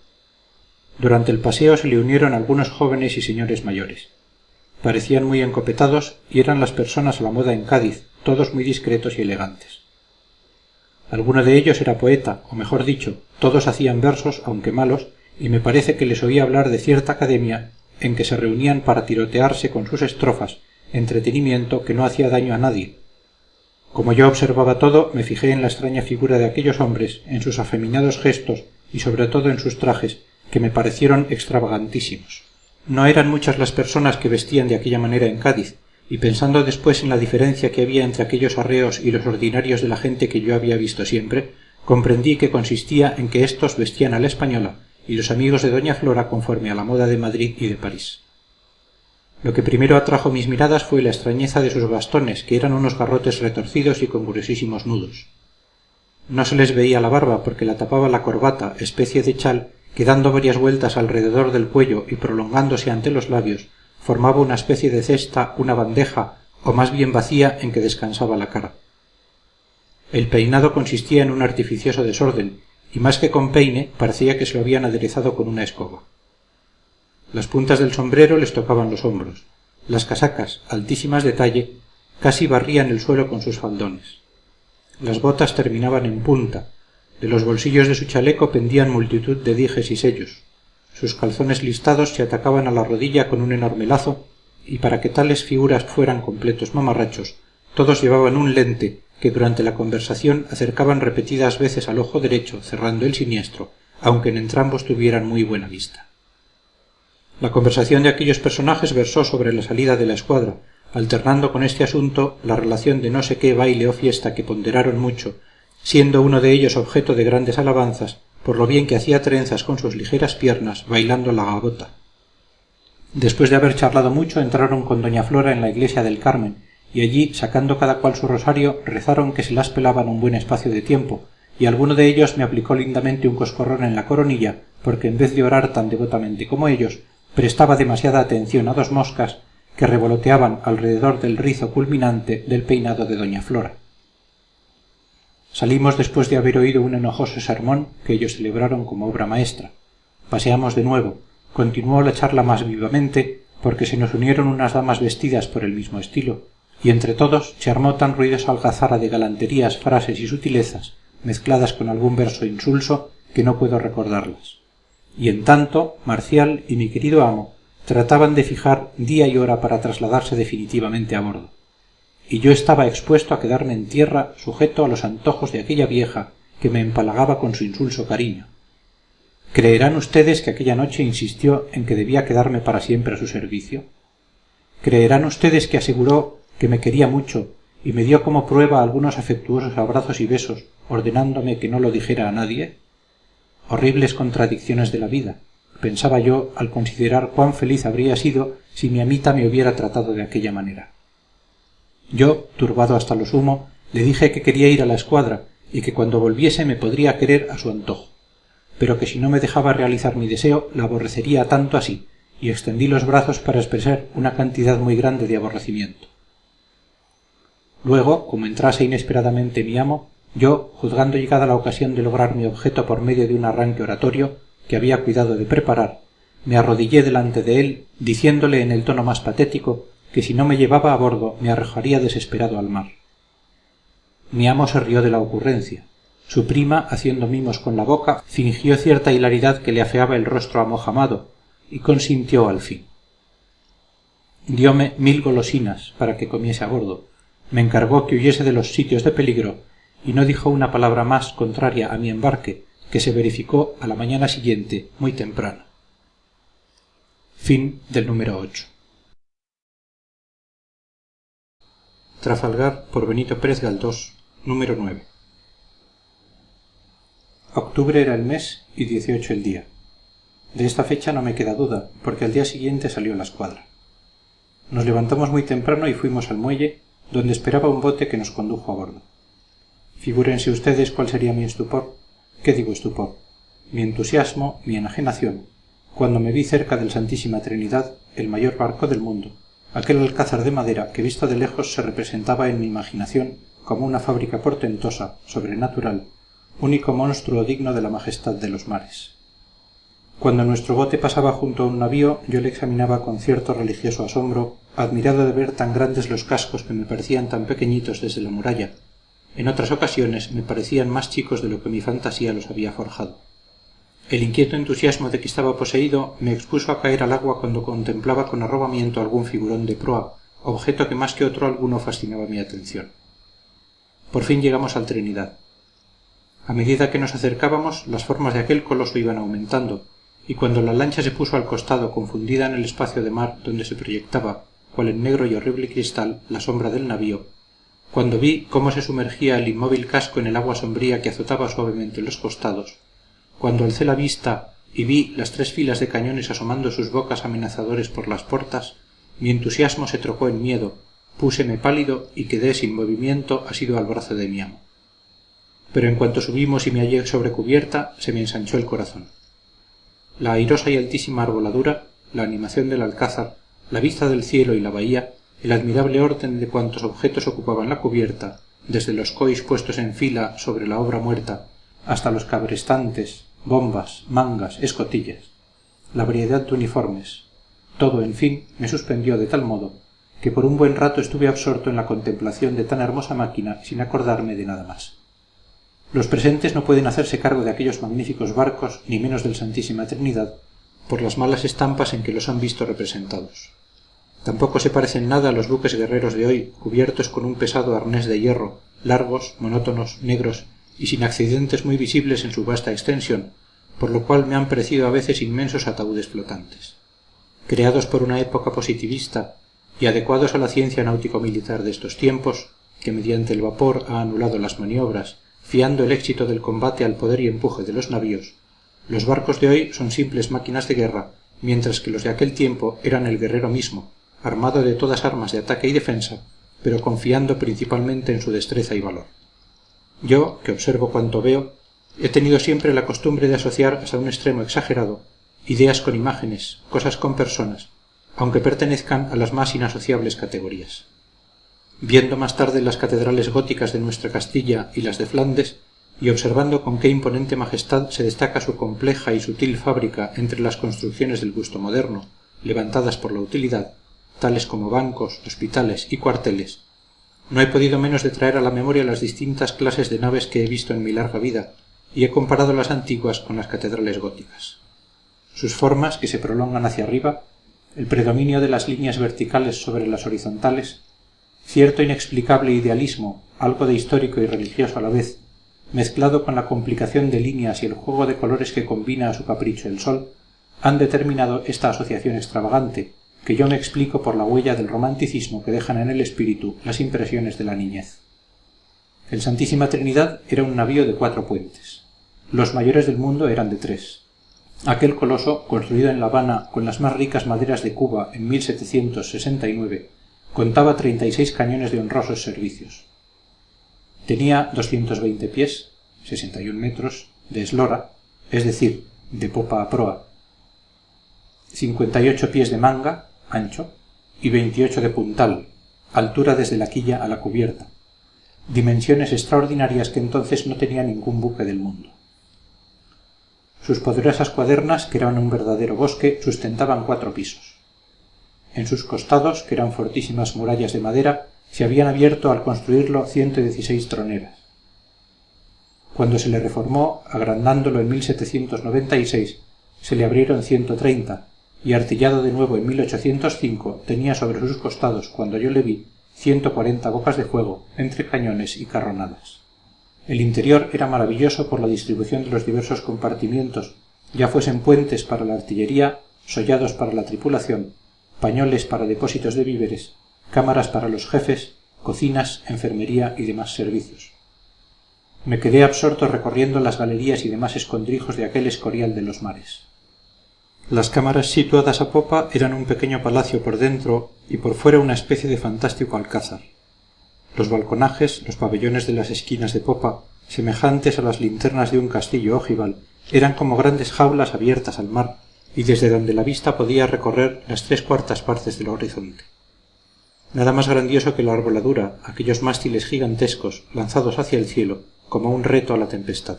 Durante el paseo se le unieron algunos jóvenes y señores mayores. Parecían muy encopetados y eran las personas a la moda en Cádiz, todos muy discretos y elegantes. Alguno de ellos era poeta, o mejor dicho, todos hacían versos, aunque malos, y me parece que les oí hablar de cierta academia en que se reunían para tirotearse con sus estrofas, entretenimiento que no hacía daño a nadie. Como yo observaba todo, me fijé en la extraña figura de aquellos hombres, en sus afeminados gestos y sobre todo en sus trajes, que me parecieron extravagantísimos. No eran muchas las personas que vestían de aquella manera en Cádiz, y pensando después en la diferencia que había entre aquellos arreos y los ordinarios de la gente que yo había visto siempre, comprendí que consistía en que éstos vestían a la española y los amigos de doña Flora conforme a la moda de Madrid y de París. Lo que primero atrajo mis miradas fue la extrañeza de sus bastones, que eran unos garrotes retorcidos y con gruesísimos nudos. No se les veía la barba porque la tapaba la corbata, especie de chal, que dando varias vueltas alrededor del cuello y prolongándose ante los labios, formaba una especie de cesta, una bandeja, o más bien vacía, en que descansaba la cara. El peinado consistía en un artificioso desorden, y más que con peine parecía que se lo habían aderezado con una escoba. Las puntas del sombrero les tocaban los hombros. Las casacas, altísimas de talle, casi barrían el suelo con sus faldones. Las botas terminaban en punta. De los bolsillos de su chaleco pendían multitud de dijes y sellos. Sus calzones listados se atacaban a la rodilla con un enorme lazo, y para que tales figuras fueran completos mamarrachos, Todos llevaban un lente que durante la conversación acercaban repetidas veces al ojo derecho, cerrando el siniestro, aunque en entrambos tuvieran muy buena vista. La conversación de aquellos personajes versó sobre la salida de la escuadra, alternando con este asunto la relación de no sé qué baile o fiesta que ponderaron mucho, siendo uno de ellos objeto de grandes alabanzas por lo bien que hacía trenzas con sus ligeras piernas bailando la gavota. Después de haber charlado mucho entraron con doña Flora en la iglesia del Carmen, y allí, sacando cada cual su rosario, rezaron que se las pelaban un buen espacio de tiempo, y alguno de ellos me aplicó lindamente un coscorrón en la coronilla, porque en vez de orar tan devotamente como ellos, prestaba demasiada atención a dos moscas que revoloteaban alrededor del rizo culminante del peinado de doña Flora. Salimos después de haber oído un enojoso sermón que ellos celebraron como obra maestra. Paseamos de nuevo. Continuó la charla más vivamente, porque se nos unieron unas damas vestidas por el mismo estilo, y entre todos se armó tan ruidosa algazara de galanterías, frases y sutilezas, mezcladas con algún verso insulso, que no puedo recordarlas. Y en tanto, Marcial y mi querido amo trataban de fijar día y hora para trasladarse definitivamente a bordo. Y yo estaba expuesto a quedarme en tierra sujeto a los antojos de aquella vieja que me empalagaba con su insulso cariño. ¿Creerán ustedes que aquella noche insistió en que debía quedarme para siempre a su servicio? ¿Creerán ustedes que aseguró que me quería mucho y me dio como prueba algunos afectuosos abrazos y besos, ordenándome que no lo dijera a nadie? Horribles contradicciones de la vida, pensaba yo al considerar cuán feliz habría sido si mi amita me hubiera tratado de aquella manera. Yo, turbado hasta lo sumo, le dije que quería ir a la escuadra y que cuando volviese me podría querer a su antojo, pero que si no me dejaba realizar mi deseo la aborrecería tanto así, y extendí los brazos para expresar una cantidad muy grande de aborrecimiento. Luego, como entrase inesperadamente mi amo, yo, juzgando llegada la ocasión de lograr mi objeto por medio de un arranque oratorio que había cuidado de preparar, me arrodillé delante de él, diciéndole en el tono más patético que si no me llevaba a bordo me arrojaría desesperado al mar. Mi amo se rió de la ocurrencia. Su prima, haciendo mimos con la boca, fingió cierta hilaridad que le afeaba el rostro amojamado, y consintió al fin. Diome 1000 golosinas para que comiese a bordo, me encargó que huyese de los sitios de peligro, y no dijo una palabra más contraria a mi embarque, que se verificó a la mañana siguiente, muy temprano. Fin del número 8. Trafalgar por Benito Pérez Galdós, número 9. Octubre era el mes y 18 el día. De esta fecha no me queda duda, porque al día siguiente salió la escuadra. Nos levantamos muy temprano y fuimos al muelle, donde esperaba un bote que nos condujo a bordo. Figúrense ustedes cuál sería mi estupor. ¿Qué digo estupor? Mi entusiasmo, mi enajenación, cuando me vi cerca del Santísima Trinidad, el mayor barco del mundo, aquel alcázar de madera que visto de lejos se representaba en mi imaginación como una fábrica portentosa, sobrenatural, único monstruo digno de la majestad de los mares. Cuando nuestro bote pasaba junto a un navío, yo le examinaba con cierto religioso asombro, admirado de ver tan grandes los cascos que me parecían tan pequeñitos desde la muralla. En otras ocasiones me parecían más chicos de lo que mi fantasía los había forjado. El inquieto entusiasmo de que estaba poseído me expuso a caer al agua cuando contemplaba con arrobamiento algún figurón de proa, objeto que más que otro alguno fascinaba mi atención. Por fin llegamos al Trinidad. A medida que nos acercábamos, las formas de aquel coloso iban aumentando, y cuando la lancha se puso al costado confundida en el espacio de mar donde se proyectaba, cual en negro y horrible cristal, la sombra del navío, cuando vi cómo se sumergía el inmóvil casco en el agua sombría que azotaba suavemente los costados, cuando alcé la vista y vi las 3 filas de cañones asomando sus bocas amenazadores por las portas, mi entusiasmo se trocó en miedo, púseme pálido y quedé sin movimiento asido al brazo de mi amo. Pero en cuanto subimos y me hallé sobre cubierta, se me ensanchó el corazón. La airosa y altísima arboladura, la animación del alcázar, la vista del cielo y la bahía, el admirable orden de cuantos objetos ocupaban la cubierta, desde los cois puestos en fila sobre la obra muerta, hasta los cabrestantes, bombas, mangas, escotillas, la variedad de uniformes, todo, en fin, me suspendió de tal modo que por un buen rato estuve absorto en la contemplación de tan hermosa máquina sin acordarme de nada más. Los presentes no pueden hacerse cargo de aquellos magníficos barcos, ni menos del Santísima Trinidad, por las malas estampas en que los han visto representados. Tampoco se parecen nada a los buques guerreros de hoy, cubiertos con un pesado arnés de hierro, largos, monótonos, negros y sin accidentes muy visibles en su vasta extensión, por lo cual me han parecido a veces inmensos ataúdes flotantes. Creados por una época positivista y adecuados a la ciencia náutico-militar de estos tiempos, que mediante el vapor ha anulado las maniobras, fiando el éxito del combate al poder y empuje de los navíos, los barcos de hoy son simples máquinas de guerra, mientras que los de aquel tiempo eran el guerrero mismo, armado de todas armas de ataque y defensa, pero confiando principalmente en su destreza y valor. Yo, que observo cuanto veo, he tenido siempre la costumbre de asociar hasta un extremo exagerado ideas con imágenes, cosas con personas, aunque pertenezcan a las más inasociables categorías. Viendo más tarde las catedrales góticas de nuestra Castilla y las de Flandes, y observando con qué imponente majestad se destaca su compleja y sutil fábrica entre las construcciones del gusto moderno, levantadas por la utilidad, tales como bancos, hospitales y cuarteles, no he podido menos de traer a la memoria las distintas clases de naves que he visto en mi larga vida, y he comparado las antiguas con las catedrales góticas. Sus formas, que se prolongan hacia arriba, el predominio de las líneas verticales sobre las horizontales, cierto inexplicable idealismo, algo de histórico y religioso a la vez, mezclado con la complicación de líneas y el juego de colores que combina a su capricho el sol, han determinado esta asociación extravagante, que yo me explico por la huella del romanticismo que dejan en el espíritu las impresiones de la niñez. El Santísima Trinidad era un navío de 4 puentes. Los mayores del mundo eran de 3. Aquel coloso, construido en La Habana con las más ricas maderas de Cuba en 1769, contaba 36 cañones de honrosos servicios. Tenía 220 pies, 61 metros, de eslora, es decir, de popa a proa, 58 pies de manga, ancho, y 28 de puntal, altura desde la quilla a la cubierta, dimensiones extraordinarias que entonces no tenía ningún buque del mundo. Sus poderosas cuadernas, que eran un verdadero bosque, sustentaban 4 pisos. En sus costados, que eran fortísimas murallas de madera, se habían abierto al construirlo 116 troneras. Cuando se le reformó, agrandándolo en 1796, se le abrieron 130, y artillado de nuevo en 1805, tenía sobre sus costados, cuando yo le vi, 140 bocas de fuego, entre cañones y carronadas. El interior era maravilloso por la distribución de los diversos compartimientos, ya fuesen puentes para la artillería, sollados para la tripulación, pañoles para depósitos de víveres, cámaras para los jefes, cocinas, enfermería y demás servicios. Me quedé absorto recorriendo las galerías y demás escondrijos de aquel escorial de los mares. Las cámaras situadas a popa eran un pequeño palacio por dentro y por fuera una especie de fantástico alcázar. Los balconajes, los pabellones de las esquinas de popa, semejantes a las linternas de un castillo ojival, eran como grandes jaulas abiertas al mar, y desde donde la vista podía recorrer las 3/4 partes del horizonte. Nada más grandioso que la arboladura, aquellos mástiles gigantescos, lanzados hacia el cielo, como un reto a la tempestad.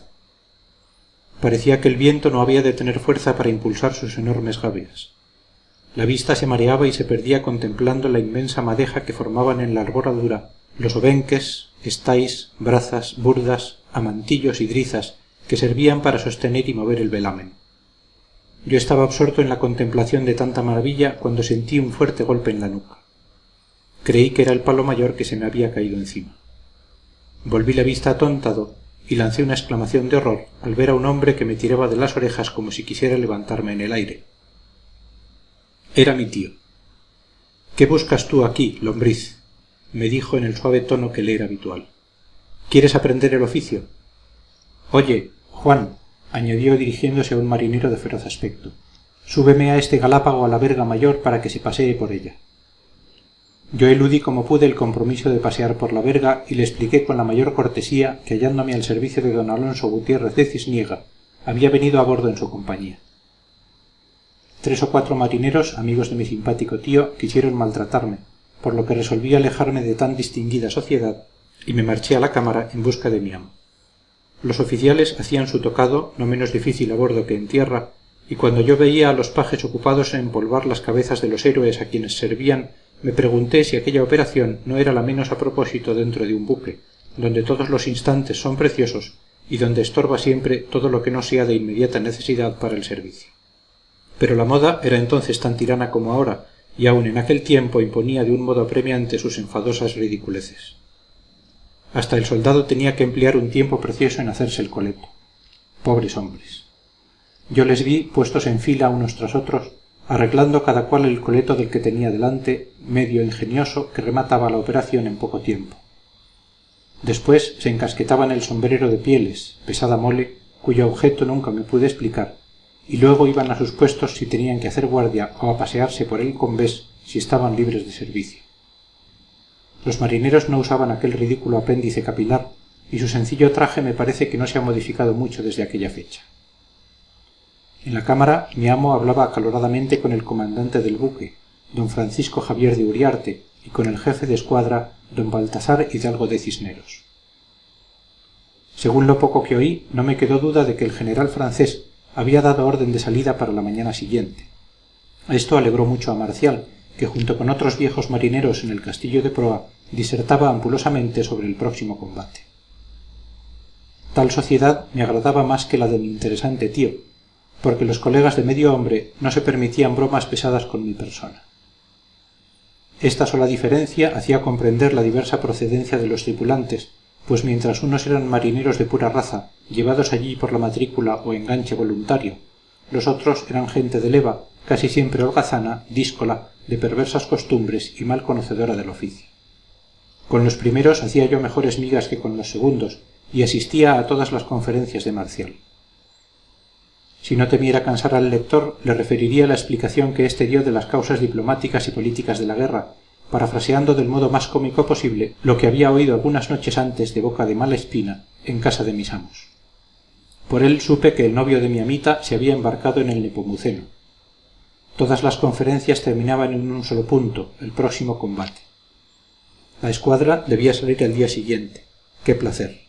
Parecía que el viento no había de tener fuerza para impulsar sus enormes gavias. La vista se mareaba y se perdía contemplando la inmensa madeja que formaban en la arboladura los obenques, estáis, brazas, burdas, amantillos y drizas que servían para sostener y mover el velamen. Yo estaba absorto en la contemplación de tanta maravilla cuando sentí un fuerte golpe en la nuca. Creí que era el palo mayor que se me había caído encima. Volví la vista atontado y lancé una exclamación de horror al ver a un hombre que me tiraba de las orejas como si quisiera levantarme en el aire. Era mi tío. «¿Qué buscas tú aquí, lombriz?», me dijo en el suave tono que le era habitual. «¿Quieres aprender el oficio?». «Oye, Juan», añadió dirigiéndose a un marinero de feroz aspecto, «súbeme a este galápago a la verga mayor para que se pasee por ella». Yo eludí como pude el compromiso de pasear por la verga y le expliqué con la mayor cortesía que hallándome al servicio de don Alonso Gutiérrez de Cisniega había venido a bordo en su compañía. 3 o 4 marineros, amigos de mi simpático tío, quisieron maltratarme, por lo que resolví alejarme de tan distinguida sociedad y me marché a la cámara en busca de mi amo. Los oficiales hacían su tocado, no menos difícil a bordo que en tierra, y cuando yo veía a los pajes ocupados en empolvar las cabezas de los héroes a quienes servían, me pregunté si aquella operación no era la menos a propósito dentro de un buque, donde todos los instantes son preciosos y donde estorba siempre todo lo que no sea de inmediata necesidad para el servicio. Pero la moda era entonces tan tirana como ahora, y aun en aquel tiempo imponía de un modo apremiante sus enfadosas ridiculeces. Hasta el soldado tenía que emplear un tiempo precioso en hacerse el coleto. Pobres hombres. Yo les vi puestos en fila unos tras otros, arreglando cada cual el coleto del que tenía delante, medio ingenioso que remataba la operación en poco tiempo. Después se encasquetaban el sombrero de pieles, pesada mole, cuyo objeto nunca me pude explicar, y luego iban a sus puestos si tenían que hacer guardia o a pasearse por el combés si estaban libres de servicio. Los marineros no usaban aquel ridículo apéndice capilar, y su sencillo traje me parece que no se ha modificado mucho desde aquella fecha. En la cámara mi amo hablaba acaloradamente con el comandante del buque, don Francisco Javier de Uriarte, y con el jefe de escuadra, don Baltasar Hidalgo de Cisneros. Según lo poco que oí, no me quedó duda de que el general francés había dado orden de salida para la mañana siguiente. Esto alegró mucho a Marcial, que junto con otros viejos marineros en el castillo de proa disertaba ampulosamente sobre el próximo combate. Tal sociedad me agradaba más que la de mi interesante tío, porque los colegas de medio hombre no se permitían bromas pesadas con mi persona. Esta sola diferencia hacía comprender la diversa procedencia de los tripulantes, pues mientras unos eran marineros de pura raza, llevados allí por la matrícula o enganche voluntario, los otros eran gente de leva, casi siempre holgazana, díscola, de perversas costumbres y mal conocedora del oficio. Con los primeros hacía yo mejores migas que con los segundos, y asistía a todas las conferencias de Marcial. Si no temiera cansar al lector, le referiría la explicación que éste dio de las causas diplomáticas y políticas de la guerra, parafraseando del modo más cómico posible lo que había oído algunas noches antes de boca de Malespina en casa de mis amos. Por él supe que el novio de mi amita se había embarcado en el Nepomuceno. Todas las conferencias terminaban en un solo punto, el próximo combate. La escuadra debía salir al día siguiente. ¡Qué placer!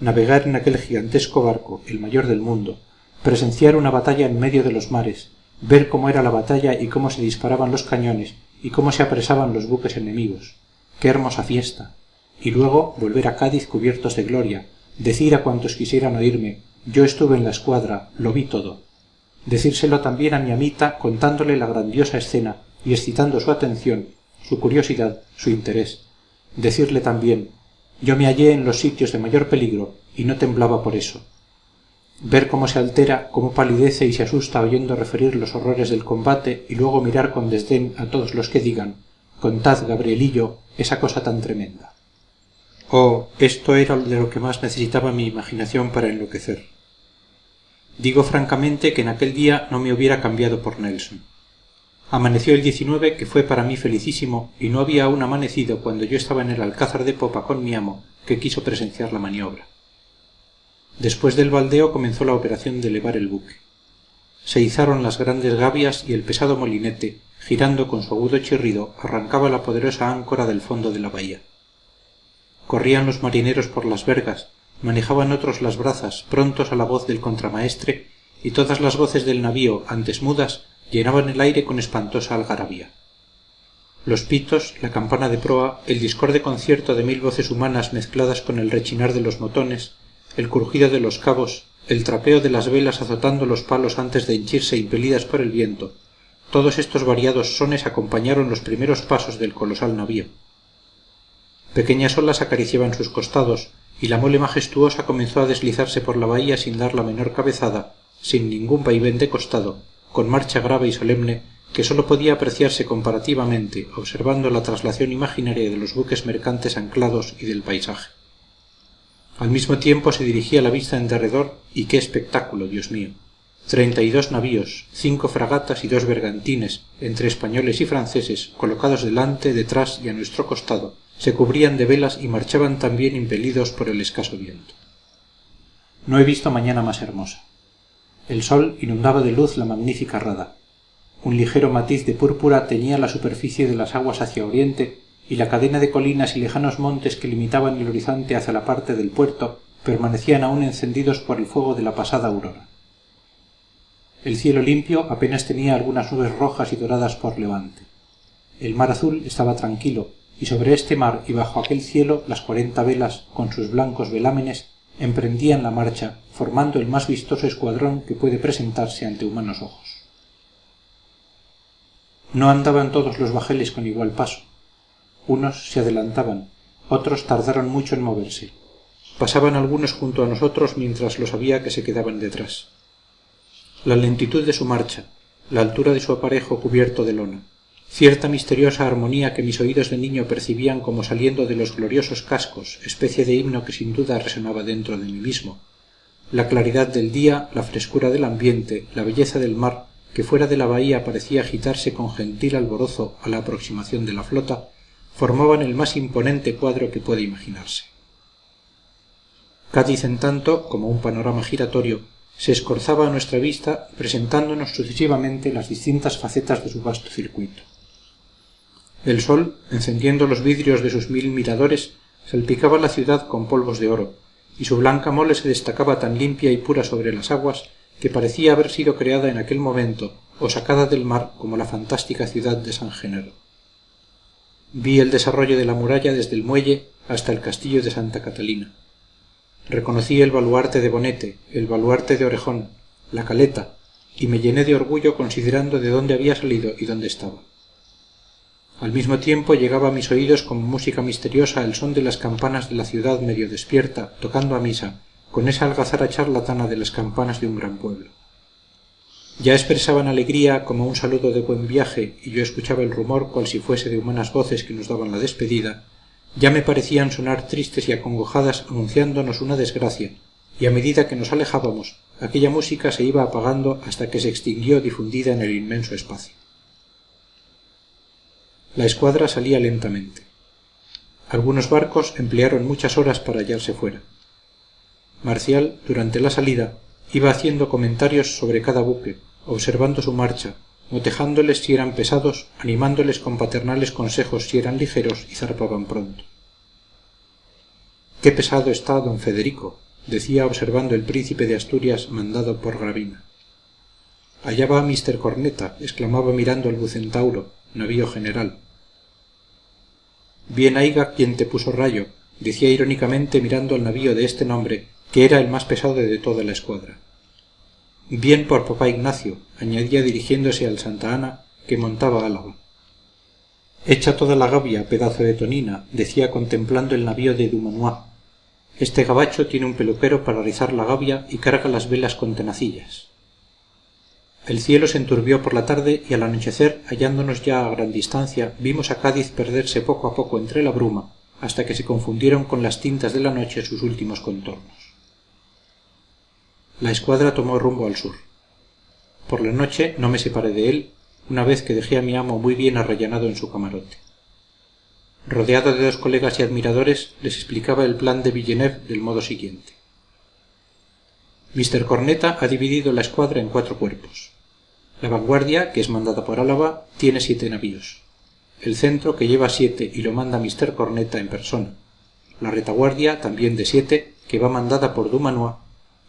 Navegar en aquel gigantesco barco, el mayor del mundo, presenciar una batalla en medio de los mares, ver cómo era la batalla y cómo se disparaban los cañones y cómo se apresaban los buques enemigos. ¡Qué hermosa fiesta! Y luego volver a Cádiz cubiertos de gloria, decir a cuantos quisieran oírme, yo estuve en la escuadra, lo vi todo. Decírselo también a mi amita contándole la grandiosa escena y excitando su atención, su curiosidad, su interés. Decirle también, yo me hallé en los sitios de mayor peligro y no temblaba por eso. Ver cómo se altera, cómo palidece y se asusta oyendo referir los horrores del combate y luego mirar con desdén a todos los que digan, contad, Gabrielillo, esa cosa tan tremenda. Oh, esto era de lo que más necesitaba mi imaginación para enloquecer. Digo francamente que en aquel día no me hubiera cambiado por Nelson. Amaneció el 19, que fue para mí felicísimo, y no había aún amanecido cuando yo estaba en el alcázar de popa con mi amo, que quiso presenciar la maniobra. Después del baldeo comenzó la operación de elevar el buque. Se izaron las grandes gavias y el pesado molinete, girando con su agudo chirrido, arrancaba la poderosa áncora del fondo de la bahía. Corrían los marineros por las vergas, manejaban otros las brazas, prontos a la voz del contramaestre, y todas las voces del navío, antes mudas, llenaban el aire con espantosa algarabía. Los pitos, la campana de proa, el discorde concierto de 1000 voces humanas mezcladas con el rechinar de los motones, el crujido de los cabos, el trapeo de las velas azotando los palos antes de henchirse impelidas por el viento, todos estos variados sones acompañaron los primeros pasos del colosal navío. Pequeñas olas acariciaban sus costados, y la mole majestuosa comenzó a deslizarse por la bahía sin dar la menor cabezada, sin ningún vaivén de costado, con marcha grave y solemne que sólo podía apreciarse comparativamente observando la traslación imaginaria de los buques mercantes anclados y del paisaje. Al mismo tiempo se dirigía la vista en derredor, y qué espectáculo, Dios mío. 32 navíos, 5 fragatas y 2 bergantines, entre españoles y franceses, colocados delante, detrás y a nuestro costado, se cubrían de velas y marchaban también impelidos por el escaso viento. No he visto mañana más hermosa. El sol inundaba de luz la magnífica rada. Un ligero matiz de púrpura teñía la superficie de las aguas hacia oriente, y la cadena de colinas y lejanos montes que limitaban el horizonte hacia la parte del puerto permanecían aún encendidos por el fuego de la pasada aurora. El cielo limpio apenas tenía algunas nubes rojas y doradas por levante. El mar azul estaba tranquilo, y sobre este mar y bajo aquel cielo las 40 velas, con sus blancos velámenes, emprendían la marcha, formando el más vistoso escuadrón que puede presentarse ante humanos ojos. No andaban todos los bajeles con igual paso. Unos se adelantaban, otros tardaron mucho en moverse. Pasaban algunos junto a nosotros mientras los había que se quedaban detrás. La lentitud de su marcha, la altura de su aparejo cubierto de lona, cierta misteriosa armonía que mis oídos de niño percibían como saliendo de los gloriosos cascos, especie de himno que sin duda resonaba dentro de mí mismo, la claridad del día, la frescura del ambiente, la belleza del mar, que fuera de la bahía parecía agitarse con gentil alborozo a la aproximación de la flota, formaban el más imponente cuadro que puede imaginarse. Cádiz, en tanto, como un panorama giratorio, se escorzaba a nuestra vista presentándonos sucesivamente las distintas facetas de su vasto circuito. El sol, encendiendo los vidrios de sus 1000 miradores, salpicaba la ciudad con polvos de oro, y su blanca mole se destacaba tan limpia y pura sobre las aguas que parecía haber sido creada en aquel momento o sacada del mar como la fantástica ciudad de San Genaro. Vi el desarrollo de la muralla desde el muelle hasta el castillo de Santa Catalina. Reconocí el baluarte de Bonete, el baluarte de Orejón, la caleta, y me llené de orgullo considerando de dónde había salido y dónde estaba. Al mismo tiempo llegaba a mis oídos como música misteriosa el son de las campanas de la ciudad medio despierta, tocando a misa, con esa algazara charlatana de las campanas de un gran pueblo. Ya expresaban alegría como un saludo de buen viaje y yo escuchaba el rumor cual si fuese de humanas voces que nos daban la despedida, ya me parecían sonar tristes y acongojadas anunciándonos una desgracia, y a medida que nos alejábamos, aquella música se iba apagando hasta que se extinguió difundida en el inmenso espacio. La escuadra salía lentamente. Algunos barcos emplearon muchas horas para hallarse fuera. Marcial, durante la salida, iba haciendo comentarios sobre cada buque, observando su marcha, motejándoles si eran pesados, animándoles con paternales consejos si eran ligeros y zarpaban pronto. «Qué pesado está don Federico», decía observando el príncipe de Asturias mandado por Gravina. «Allá va Mr. Corneta», exclamaba mirando al Bucentauro, navío general. «Bien haiga quien te puso rayo», decía irónicamente mirando al navío de este nombre, que era el más pesado de toda la escuadra. «Bien por papá Ignacio», añadía dirigiéndose al Santa Ana, que montaba Álava. «Echa toda la gavia, pedazo de tonina», decía contemplando el navío de Dumanoir. «Este gabacho tiene un peluquero para rizar la gavia y carga las velas con tenacillas». El cielo se enturbió por la tarde y al anochecer, hallándonos ya a gran distancia, vimos a Cádiz perderse poco a poco entre la bruma, hasta que se confundieron con las tintas de la noche sus últimos contornos. La escuadra tomó rumbo al sur. Por la noche no me separé de él, una vez que dejé a mi amo muy bien arrellanado en su camarote. Rodeado de 2 colegas y admiradores, les explicaba el plan de Villeneuve del modo siguiente. Mr. Corneta ha dividido la escuadra en 4 cuerpos. La vanguardia, que es mandada por Álava, tiene 7 navíos. El centro, que lleva 7 y lo manda Mr. Corneta en persona. La retaguardia, también de 7, que va mandada por Dumanoir,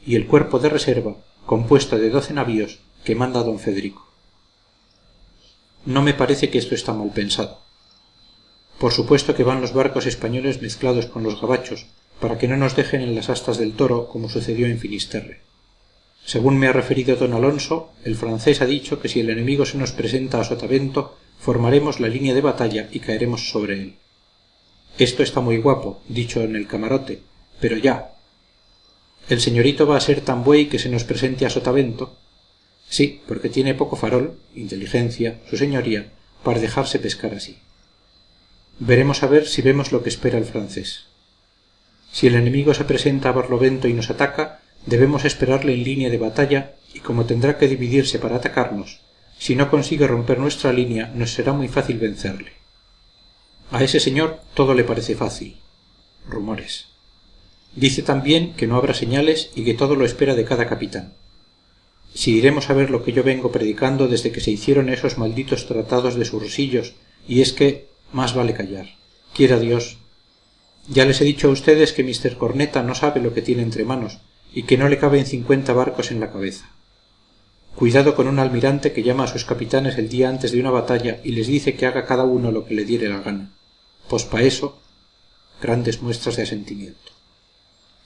y el cuerpo de reserva, compuesto de 12 navíos, que manda don Federico. No me parece que esto está mal pensado. Por supuesto que van los barcos españoles mezclados con los gabachos, para que no nos dejen en las astas del Toro, como sucedió en Finisterre. Según me ha referido don Alonso, el francés ha dicho que si el enemigo se nos presenta a sotavento, formaremos la línea de batalla y caeremos sobre él. Esto está muy guapo, dicho en el camarote, pero ya. ¿El señorito va a ser tan buey que se nos presente a sotavento? Sí, porque tiene poco farol, inteligencia, su señoría, para dejarse pescar así. Veremos a ver si vemos lo que espera el francés. Si el enemigo se presenta a barlovento y nos ataca, debemos esperarle en línea de batalla, y como tendrá que dividirse para atacarnos, si no consigue romper nuestra línea, nos será muy fácil vencerle. A ese señor todo le parece fácil. Rumores. Dice también que no habrá señales y que todo lo espera de cada capitán. Si iremos a ver lo que yo vengo predicando desde que se hicieron esos malditos tratados de sursillos, y es que más vale callar. Quiera Dios. Ya les he dicho a ustedes que Mr. Corneta no sabe lo que tiene entre manos, y que no le caben 50 barcos en la cabeza. Cuidado con un almirante que llama a sus capitanes el día antes de una batalla y les dice que haga cada uno lo que le diere la gana. Pues pa' eso, grandes muestras de asentimiento.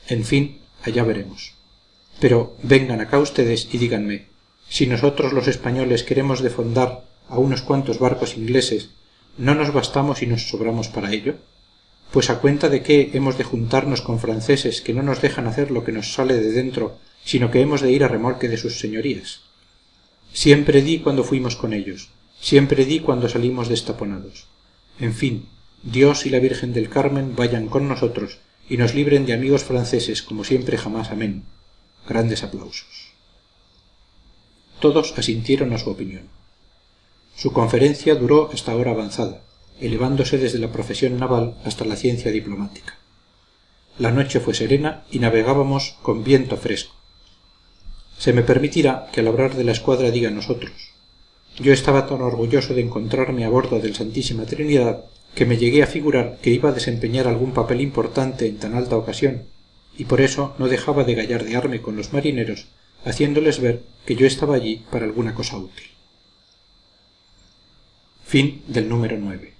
En fin, allá veremos. Pero vengan acá ustedes y díganme, si nosotros los españoles queremos defondar a unos cuantos barcos ingleses, ¿no nos bastamos y nos sobramos para ello? Pues a cuenta de qué hemos de juntarnos con franceses que no nos dejan hacer lo que nos sale de dentro, sino que hemos de ir a remolque de sus señorías. Siempre di cuando fuimos con ellos, siempre di cuando salimos destaponados. En fin, Dios y la Virgen del Carmen vayan con nosotros y nos libren de amigos franceses como siempre jamás amén. Grandes aplausos. Todos asintieron a su opinión. Su conferencia duró hasta hora avanzada, elevándose desde la profesión naval hasta la ciencia diplomática. La noche fue serena y navegábamos con viento fresco. Se me permitirá que al hablar de la escuadra diga nosotros. Yo estaba tan orgulloso de encontrarme a bordo del Santísima Trinidad que me llegué a figurar que iba a desempeñar algún papel importante en tan alta ocasión, y por eso no dejaba de gallardearme con los marineros, haciéndoles ver que yo estaba allí para alguna cosa útil. Fin del número 9.